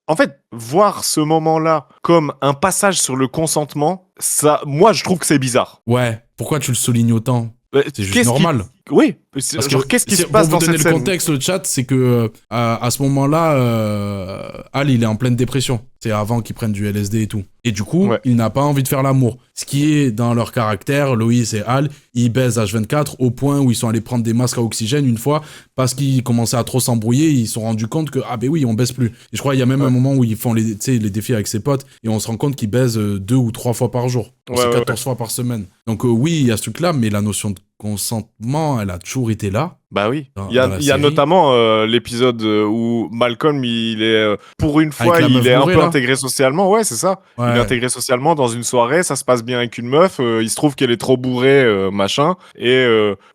En fait, voir ce moment-là comme un passage sur le consentement, ça, moi, je trouve que c'est bizarre. Ouais. Pourquoi tu le soulignes autant ? C'est juste normal. Oui. Parce que qu'est-ce qui se passe dans cette scène ? Pour vous donner le contexte, le chat, c'est que à ce moment-là, Hal, il est en pleine dépression. C'est avant qu'ils prennent du LSD et tout. Et du coup, il n'a pas envie de faire l'amour. Ce qui est dans leur caractère, Loïs et Hal, ils baisent H24 au point où ils sont allés prendre des masques à oxygène une fois parce qu'ils commençaient à trop s'embrouiller. Ils se sont rendus compte que, on baisse plus. Et je crois qu'il y a même un moment où ils font les défis avec ses potes et on se rend compte qu'ils baisent 2 ou 3 fois par jour. C'est 14 fois par semaine. Donc oui, il y a ce truc-là, mais la notion de consentement, elle a toujours été là. Bah oui. Il y a notamment l'épisode où Malcolm, il est pour une fois, il est un peu intégré socialement. Ouais, c'est ça. Ouais. Il est intégré socialement dans une soirée, ça se passe bien avec une meuf. Il se trouve qu'elle est trop bourrée, machin. Et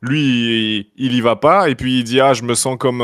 lui, il y va pas. Et puis il dit je me sens comme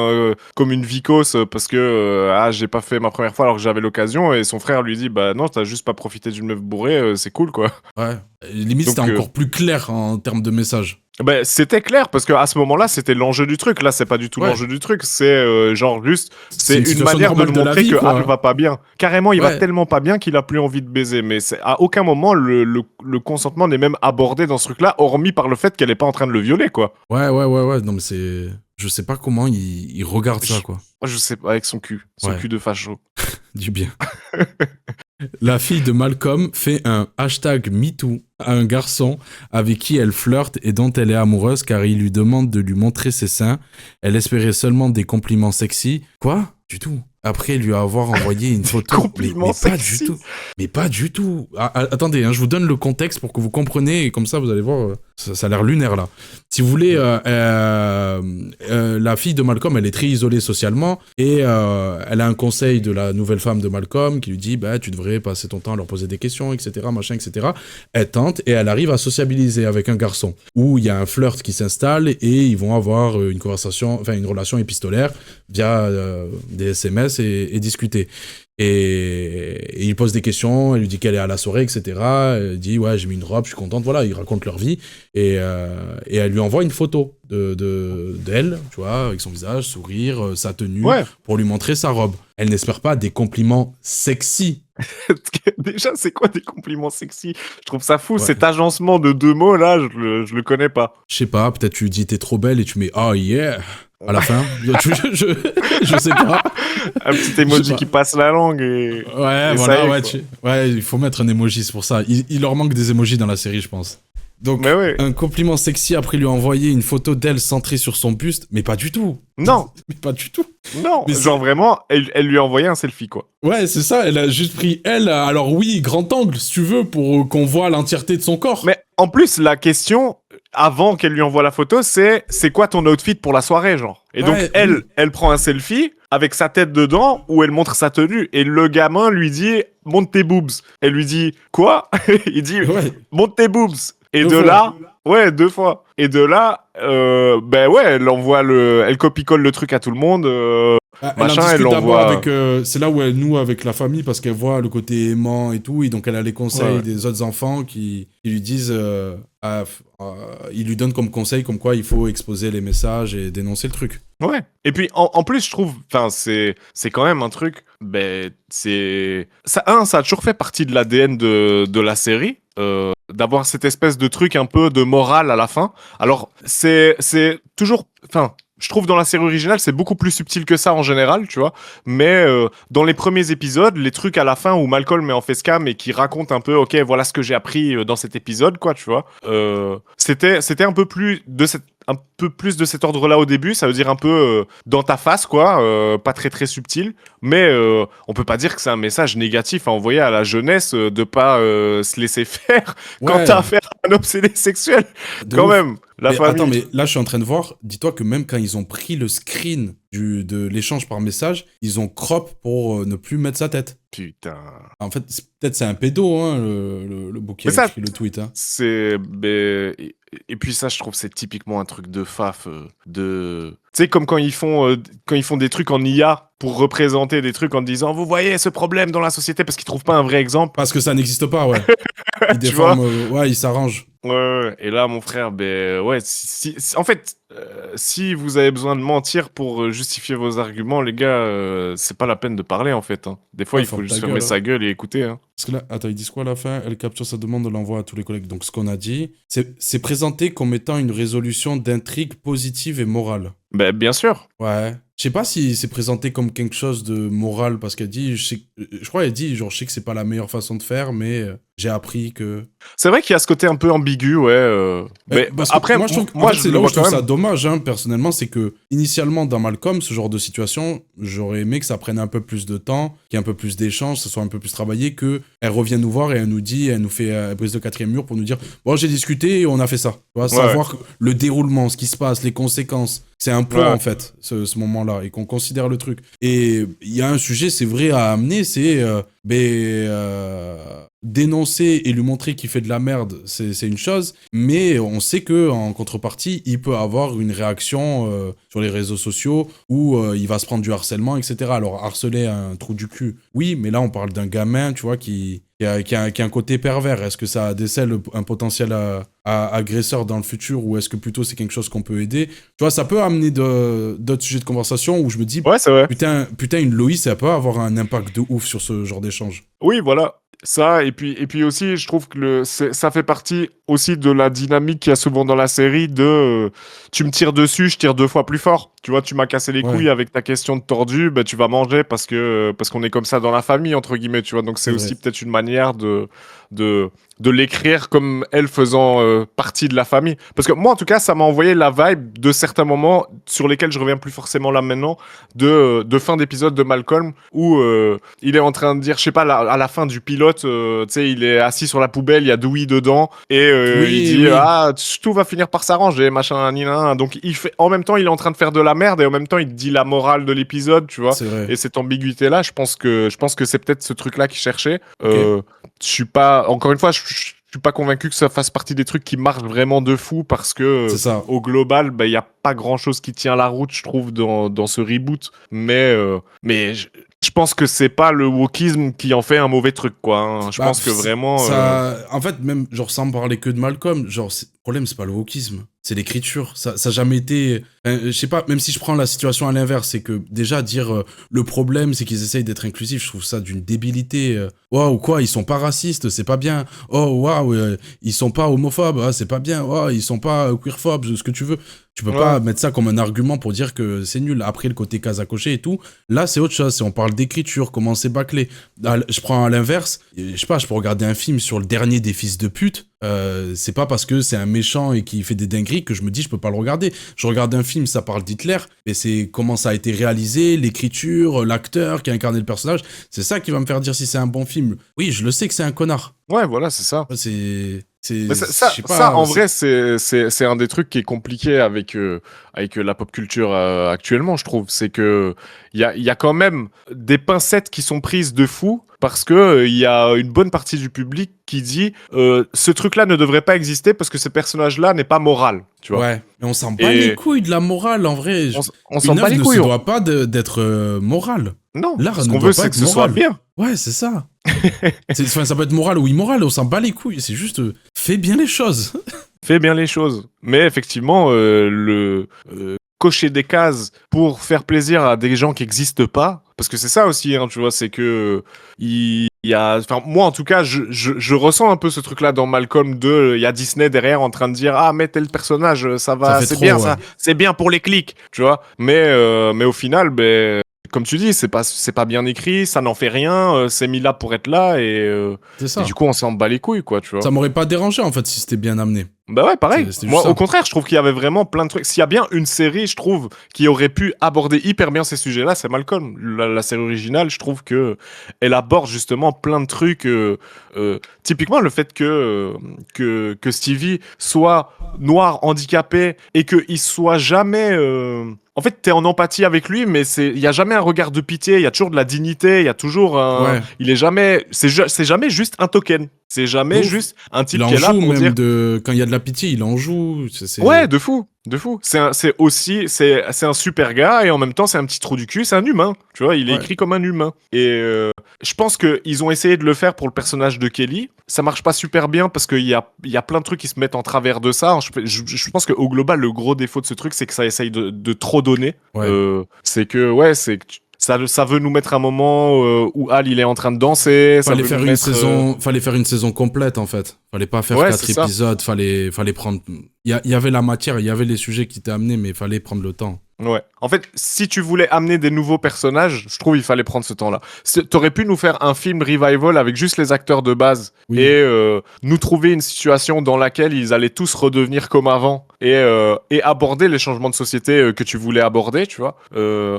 une vicose parce que j'ai pas fait ma première fois alors que j'avais l'occasion. Et son frère lui dit non, t'as juste pas profité d'une meuf bourrée, c'est cool quoi. Ouais. Limite, c'était encore plus clair en termes de message. C'était clair parce qu'à ce moment-là, c'était l'enjeu du truc. Là, c'est pas du tout l'enjeu du truc. C'est genre juste, c'est une manière de montrer que Hal va pas bien. Carrément, il va tellement pas bien qu'il a plus envie de baiser. Mais à aucun moment le consentement n'est même abordé dans ce truc-là, hormis par le fait qu'elle est pas en train de le violer, quoi. Ouais. Non, mais c'est, je sais pas comment il regarde ça, quoi. Je sais pas, avec son cul cul de facho. Du bien. La fille de Malcolm fait un #MeToo à un garçon avec qui elle flirte et dont elle est amoureuse car il lui demande de lui montrer ses seins. Elle espérait seulement des compliments sexy. Quoi ? Du tout. Après lui avoir envoyé une photo. mais pas du tout. Mais pas du tout. Attendez, je vous donne le contexte pour que vous compreniez et comme ça vous allez voir, ça a l'air lunaire là. Si vous voulez, la fille de Malcolm, elle est très isolée socialement et elle a un conseil de la nouvelle femme de Malcolm qui lui dit tu devrais passer ton temps à leur poser des questions, etc., machin, etc. Elle tente et elle arrive à sociabiliser avec un garçon où il y a un flirt qui s'installe et ils vont avoir une relation épistolaire via des SMS et discuter. Et il pose des questions, elle lui dit qu'elle est à la soirée, etc. Elle dit, ouais, j'ai mis une robe, je suis contente, voilà, ils racontent leur vie. Et elle lui envoie une photo d'elle, tu vois, avec son visage, sourire, sa tenue, pour lui montrer sa robe. Elle n'espère pas des compliments sexy. Déjà, c'est quoi des compliments sexy? Je trouve ça fou, cet agencement de 2 mots, là, je le connais pas. Je sais pas, peut-être tu lui dis, t'es trop belle, et tu mets, oh yeah, à la fin. je sais pas. Un petit emoji qui passe la langue et... Ouais, et voilà, est, ouais, il faut mettre un emoji, c'est pour ça. Il leur manque des emojis dans la série, je pense. Donc, un compliment sexy, après lui envoyer une photo d'elle centrée sur son buste, mais pas du tout. Non. Mais pas du tout. Non, mais genre vraiment, elle lui a envoyé un selfie, quoi. Ouais, c'est ça, elle a juste pris elle, alors oui, grand angle, si tu veux, pour qu'on voit l'entièreté de son corps. Mais en plus, la question, avant qu'elle lui envoie la photo, c'est quoi ton outfit pour la soirée, genre? Et donc, elle prend un selfie avec sa tête dedans où elle montre sa tenue. Et le gamin lui dit, monte tes boobs. Elle lui dit, quoi? Il dit, monte tes boobs. Et de là, 2 fois. Et de là, elle envoie elle copie-colle le truc à tout le monde. Elle envoie. C'est là où elle noue avec la famille parce qu'elle voit le côté aimant et tout. Et donc elle a les conseils des autres enfants qui lui disent, ils lui donnent comme conseil comme quoi il faut exposer les messages et dénoncer le truc. Ouais. Et puis en plus, je trouve, c'est quand même un truc. Ça a toujours fait partie de l'ADN de la série. D'avoir cette espèce de truc un peu de morale à la fin. Alors, c'est toujours... Enfin, je trouve dans la série originale, c'est beaucoup plus subtil que ça en général, tu vois. Mais dans les premiers épisodes, les trucs à la fin où Malcolm est en facecam et qui raconte un peu, ok, voilà ce que j'ai appris dans cet épisode, quoi, tu vois. C'était un peu plus de cet ordre-là au début, ça veut dire un peu dans ta face, quoi, pas très très subtil, mais on peut pas dire que c'est un message négatif à envoyer à la jeunesse de pas se laisser faire quand t'as affaire à un obsédé sexuel, quand même. La famille. Attends, mais là je suis en train de voir, dis-toi que même quand ils ont pris le screen de l'échange par message, ils ont crop pour ne plus mettre sa tête. Putain. En fait, peut-être c'est un pédo, hein, le bouquet qui a écrit le tweet. Hein. Et puis ça, je trouve, c'est typiquement un truc de faf. Tu sais, comme quand ils font des trucs en IA pour représenter des trucs en disant « Vous voyez ce problème dans la société » parce qu'ils trouvent pas un vrai exemple. Parce que ça n'existe pas, ouais. Ils déforment, ils s'arrangent. Ouais, et là, mon frère, en fait, si vous avez besoin de mentir pour justifier vos arguments, les gars, c'est pas la peine de parler, en fait. Hein. Des fois, il faut juste fermer sa gueule et écouter. Hein. Parce que là, attends, ils disent quoi à la fin? Elle capture sa demande, l'envoie à tous les collègues. Donc, ce qu'on a dit, c'est présenté comme étant une résolution d'intrigue positive et morale. Bien sûr. Ouais. Je sais pas si c'est présenté comme quelque chose de moral, parce qu'elle dit, je crois qu'elle dit, genre, je sais que c'est pas la meilleure façon de faire, mais j'ai appris que... C'est vrai qu'il y a ce côté un peu ambigu, ouais. Mais après, moi, je trouve, c'est là où je trouve ça dommage, hein, personnellement, c'est que, initialement, dans Malcolm, ce genre de situation, j'aurais aimé que ça prenne un peu plus de temps, qu'il y ait un peu plus d'échanges, que ce soit un peu plus travaillé, qu'elle revienne nous voir et elle nous fait elle brise le 4e mur pour nous dire, bon, j'ai discuté et on a fait ça. Tu vois, savoir le déroulement, ce qui se passe, les conséquences. C'est un point, en fait, ce moment-là, et qu'on considère le truc. Et il y a un sujet, c'est vrai, à amener, c'est dénoncer et lui montrer qu'il fait de la merde, c'est une chose, mais on sait que en contrepartie, il peut avoir une réaction sur les réseaux sociaux où il va se prendre du harcèlement, etc. Alors, harceler un trou du cul, oui, mais là, on parle d'un gamin, tu vois, qui a un côté pervers. Est-ce que ça décèle un potentiel agresseur dans le futur, ou est-ce que plutôt c'est quelque chose qu'on peut aider? Tu vois, ça peut amener d'autres sujets de conversation où je me dis, c'est vrai. Putain, une Loïs, ça peut avoir un impact de ouf sur ce genre d'échange. Oui, voilà. Ça, et puis aussi, je trouve que ça fait partie aussi de la dynamique qu'il y a souvent dans la série de tu me tires dessus, je tire 2 fois plus fort. Tu vois, tu m'as cassé les couilles avec ta question de tordu, tu vas manger parce qu'on est comme ça dans la famille, entre guillemets, tu vois. Donc c'est aussi peut-être une manière de l'écrire comme elle faisant partie de la famille. Parce que moi, en tout cas, ça m'a envoyé la vibe de certains moments sur lesquels je reviens plus forcément là maintenant, de fin d'épisode de Malcolm, où il est en train de dire, je sais pas, à la fin du pilote, tu sais, il est assis sur la poubelle, il y a Dewey dedans, et il dit, tout va finir par s'arranger, machin, nina. Donc en même temps, il est en train de faire de la merde, et en même temps, il dit la morale de l'épisode, tu vois. Et cette ambiguïté-là, je pense que c'est peut-être ce truc-là qu'il cherchait. Je suis pas, encore une fois, je suis pas convaincu que ça fasse partie des trucs qui marchent vraiment de fou, parce que au global, il y a pas grand chose qui tient la route, je trouve, dans ce reboot. Mais je pense que c'est pas le wokisme qui en fait un mauvais truc, quoi. Hein. Je Bah, pense que vraiment. En fait, même, genre, sans me parler que de Malcolm, genre, le problème, c'est pas le wokisme, c'est l'écriture. Ça a jamais été. Je sais pas, même si je prends la situation à l'inverse, c'est que déjà, dire le problème, c'est qu'ils essayent d'être inclusifs, je trouve ça d'une débilité. Waouh, quoi, ils sont pas racistes, c'est pas bien. Oh, waouh, ils sont pas homophobes, ah, c'est pas bien. Oh, ils sont pas queerphobes, ce que tu veux. Tu peux pas mettre ça comme un argument pour dire que c'est nul. Après, le côté case à cocher et tout, là, c'est autre chose. On parle d'écriture, comment c'est bâclé. Je prends à l'inverse. Je sais pas, je peux regarder un film sur le dernier des fils de pute. C'est pas parce que c'est un méchant et qui fait des dingueries que je me dis je peux pas le regarder. Je regarde un film, ça parle d'Hitler, mais c'est comment ça a été réalisé, l'écriture, l'acteur qui a incarné le personnage. C'est ça qui va me faire dire si c'est un bon film. Oui, je le sais que c'est un connard. Ouais, voilà, c'est ça. Mais ça, en vrai, c'est un des trucs qui est compliqué avec la pop culture actuellement, je trouve. C'est que il y a quand même des pincettes qui sont prises de fou parce que il y a une bonne partie du public qui dit ce truc-là ne devrait pas exister parce que ce personnage-là n'est pas moral. Tu vois. Ouais, mais on s'en bat les couilles de la morale, en vrai. On s'en bat les couilles. Ne se doit pas d'être moral. Non, ce qu'on veut, c'est que ce soit bien. Ouais, c'est ça. Ça peut être moral ou immoral, on s'en bat les couilles. C'est juste, fais bien les choses. Fais bien les choses. Mais effectivement, cocher des cases pour faire plaisir à des gens qui n'existent pas, parce que c'est ça aussi, hein, tu vois, c'est que moi en tout cas, je ressens un peu ce truc-là dans Malcolm 2. Il y a Disney derrière en train de dire mais tel personnage, ça va, c'est bien, ça, c'est bien pour les clics, tu vois. Mais au final, comme tu dis, c'est pas bien écrit, ça n'en fait rien, c'est mis là pour être là et du coup on s'en bat les couilles, quoi, tu vois. Ça m'aurait pas dérangé en fait si c'était bien amené. Bah ouais, pareil. Moi, au contraire, je trouve qu'il y avait vraiment plein de trucs. S'il y a bien une série, je trouve, qui aurait pu aborder hyper bien ces sujets-là, c'est Malcolm. La série originale, je trouve que elle aborde justement plein de trucs. Typiquement, le fait que Stevie soit noir, handicapé, et qu'il soit jamais... En fait, t'es en empathie avec lui, mais il y a jamais un regard de pitié, il y a toujours de la dignité, il y a toujours un... Ouais. Il est jamais... C'est jamais juste un token. C'est jamais juste un type qui est là pour dire... Quand il y a de la pitié, il en joue. Ouais, de fou. C'est un super gars et en même temps c'est un petit trou du cul, c'est un humain. Tu vois, il est écrit comme un humain. Et je pense qu'ils ont essayé de le faire pour le personnage de Kelly. Ça marche pas super bien parce qu'il y a plein de trucs qui se mettent en travers de ça. Je pense qu'au global, le gros défaut de ce truc, c'est que ça essaye de trop donner. Ouais. C'est que ça veut nous mettre un moment où Al il est en train de danser. Fallait faire une saison complète en fait. Fallait pas faire 4 épisodes. Fallait prendre. Il y avait la matière, il y avait les sujets qui étaient amenés, mais il fallait prendre le temps. Ouais. En fait, si tu voulais amener des nouveaux personnages, je trouve il fallait prendre ce temps-là. T'aurais pu nous faire un film revival avec juste les acteurs de base et nous trouver une situation dans laquelle ils allaient tous redevenir comme avant et aborder les changements de société que tu voulais aborder, tu vois.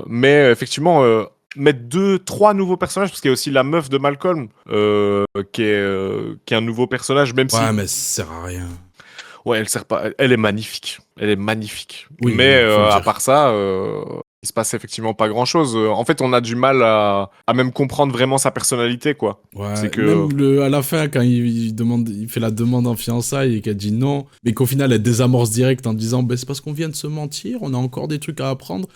Mais effectivement, mettre 2-3 nouveaux personnages, parce qu'il y a aussi la meuf de Malcolm qui est un nouveau personnage, même si... Ouais, mais ça sert à rien. Ouais, elle sert pas. Elle est magnifique. Oui, mais à part ça, il se passe effectivement pas grand-chose. En fait, on a du mal à même comprendre vraiment sa personnalité, quoi. Ouais. C'est que même à la fin, quand il fait la demande en fiançailles et qu'elle dit non, mais qu'au final elle désamorce direct en disant c'est parce qu'on vient de se mentir, on a encore des trucs à apprendre.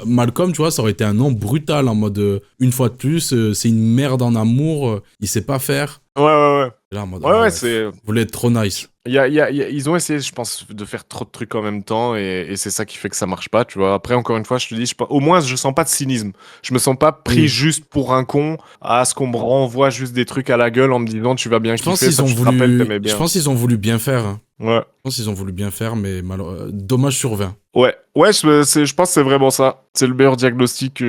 Malcolm, tu vois, ça aurait été un nom brutal en mode une fois de plus, c'est une merde en amour, il sait pas faire. Ouais. Là, en mode, c'est. Vous voulez être trop nice. Ils ont essayé, je pense, de faire trop de trucs en même temps et c'est ça qui fait que ça marche pas, tu vois. Après, encore une fois, je te dis, au moins, je sens pas de cynisme. Je me sens pas pris juste pour un con à ce qu'on me renvoie juste des trucs à la gueule en me disant tu vas bien kiffer, ça, t'aimais bien. Je pense qu'ils ont voulu bien faire. Hein. Ouais. Je pense qu'ils ont voulu bien faire, mais dommage sur 20. Ouais, je pense que c'est vraiment ça. C'est le meilleur diagnostic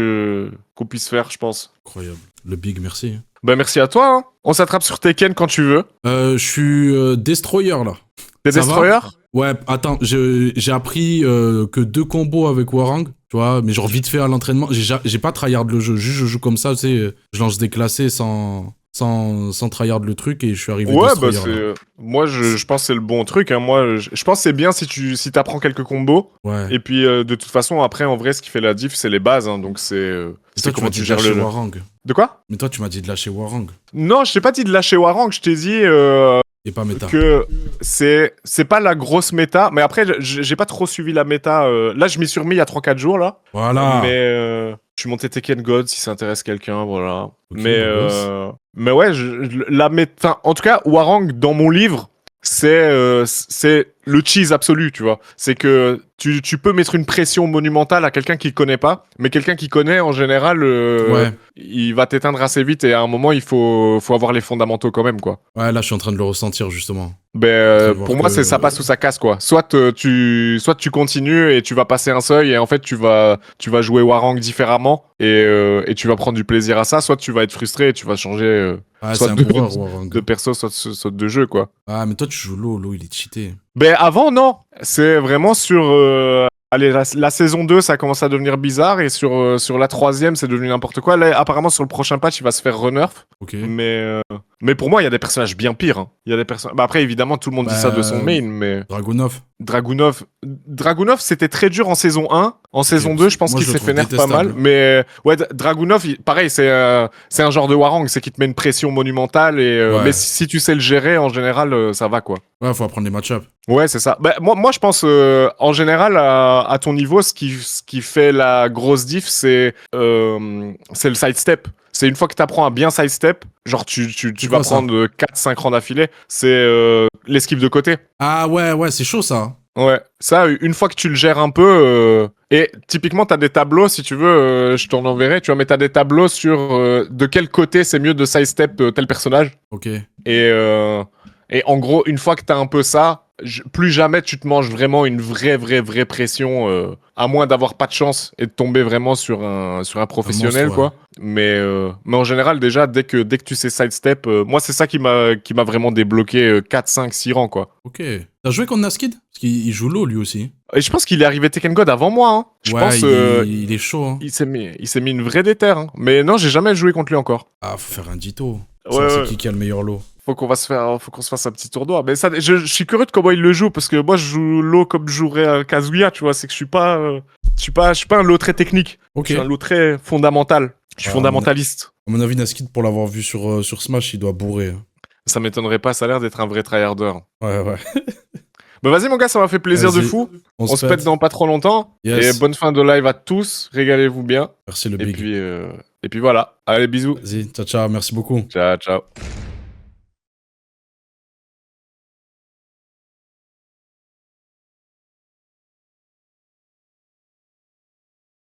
qu'on puisse faire, je pense. Incroyable. Le big, merci. Bah merci à toi, hein. On s'attrape sur Tekken quand tu veux. Je suis Destroyer, là. T'es Destroyer ? Ouais, attends, j'ai appris que 2 combos avec Warang, tu vois, mais genre vite fait à l'entraînement. J'ai pas tryhard le jeu, juste je joue comme ça, tu sais, je lance des classés sans tryhard le truc et je suis arrivé Destroyer. Ouais, moi je pense que c'est le bon truc, hein. Moi je pense que c'est bien si t'apprends quelques combos. Ouais. Et puis de toute façon après en vrai ce qui fait la diff c'est les bases, hein, donc c'est comment tu gères le Warang. De quoi ? Mais toi tu m'as dit de lâcher Warang. Non, je t'ai pas dit de lâcher Warang, je t'ai dit et pas méta. Que c'est pas la grosse méta, mais après j'ai pas trop suivi la méta. Là je m'y suis remis il y a 3-4 jours là. Voilà. Mais Je suis monté Tekken God si ça intéresse quelqu'un, voilà. Ok, mais, beau gosse. mais ouais, enfin, en tout cas, Warang, dans mon livre, c'est le cheese absolu, tu vois. C'est que tu peux mettre une pression monumentale à quelqu'un qui connaît pas, mais quelqu'un qui connaît, en général, Ouais. il va t'éteindre assez vite et à un moment, il faut avoir les fondamentaux quand même, quoi. Ouais, là, je suis en train de le ressentir, justement. Ben, Voir pour moi, que- c'est ça passe ou ça casse, quoi. Soit tu continues et tu vas passer un seuil et en fait, tu vas jouer Warang différemment et tu vas prendre du plaisir à ça, soit tu vas être frustré et tu vas changer Ouais, soit c'est un de, coureur, Warang. de perso, soit de jeu, quoi. Ah, mais toi, tu joues l'eau. L'eau, il est cheaté. Ben avant, non. C'est vraiment sur... allez, la saison 2, ça commence à devenir bizarre. Et sur la troisième, c'est devenu n'importe quoi. Là, apparemment, sur le prochain patch, il va se faire renerf. Ok. Mais pour moi, il y a des personnages bien pires. Hein. Il y a des personnages... Bah, après, évidemment, tout le monde dit ça de son main, mais... Dragunov. Dragunov, c'était très dur en saison 1. En saison 2, je pense Moi, qu'il je le s'est fait trouve nerf pas mal. détestable. Mais ouais, Dragunov, pareil, c'est un genre de Warang. C'est qu'il te met une pression monumentale. Ouais. Mais si tu sais le gérer, en général, ça va, quoi. Ouais, faut apprendre les match-ups. Ouais, c'est ça. Bah, moi, je pense, en général, à ton niveau, ce qui fait la grosse diff, c'est le sidestep. C'est une fois que tu apprends à bien sidestep, genre tu vas quoi, ça prendre 4-5 rangs d'affilée, c'est l'esquive de côté. Ah ouais, c'est chaud, ça. Ouais, ça, une fois que tu le gères un peu, et typiquement, t'as des tableaux, si tu veux, je t'en enverrai, tu vois, mais t'as des tableaux sur de quel côté c'est mieux de sidestep tel personnage. Ok. Et en gros, une fois que t'as un peu ça, plus jamais tu te manges vraiment une vraie pression, à moins d'avoir pas de chance et de tomber vraiment sur un professionnel, monstre, quoi. Mais en général, déjà, dès que tu sais sidestep, moi, c'est ça qui m'a vraiment débloqué 4, 5, 6 rangs, quoi. Ok. T'as joué contre Naskid? Parce qu'il joue l'eau, lui aussi. Et je pense qu'il est arrivé Tekken God avant moi, hein. Je Ouais, pense, il est chaud, hein. il s'est mis une vraie déterre, hein. Mais non, j'ai jamais joué contre lui encore. Ah, faut faire un dito. Ouais, C'est qui a le meilleur lot? Faut qu'on se fasse un petit tournoi. Mais ça, je suis curieux de comment il le joue parce que moi, je joue l'eau comme je jouerais Kazuya, tu vois. C'est que je suis pas un lot très technique. Ok. Je suis un lot très fondamental. Je suis fondamentaliste. À mon avis, Naskid, pour l'avoir vu sur Smash, il doit bourrer. Ça m'étonnerait pas. Ça a l'air d'être un vrai tryharder. Ouais. Bah vas-y mon gars, ça m'a fait plaisir de fou. On se pète dans pas trop longtemps. Yes. Et bonne fin de live à tous. Régalez-vous bien. Merci le big. Et puis voilà. Allez, bisous. Vas-y, ciao, merci beaucoup. Ciao.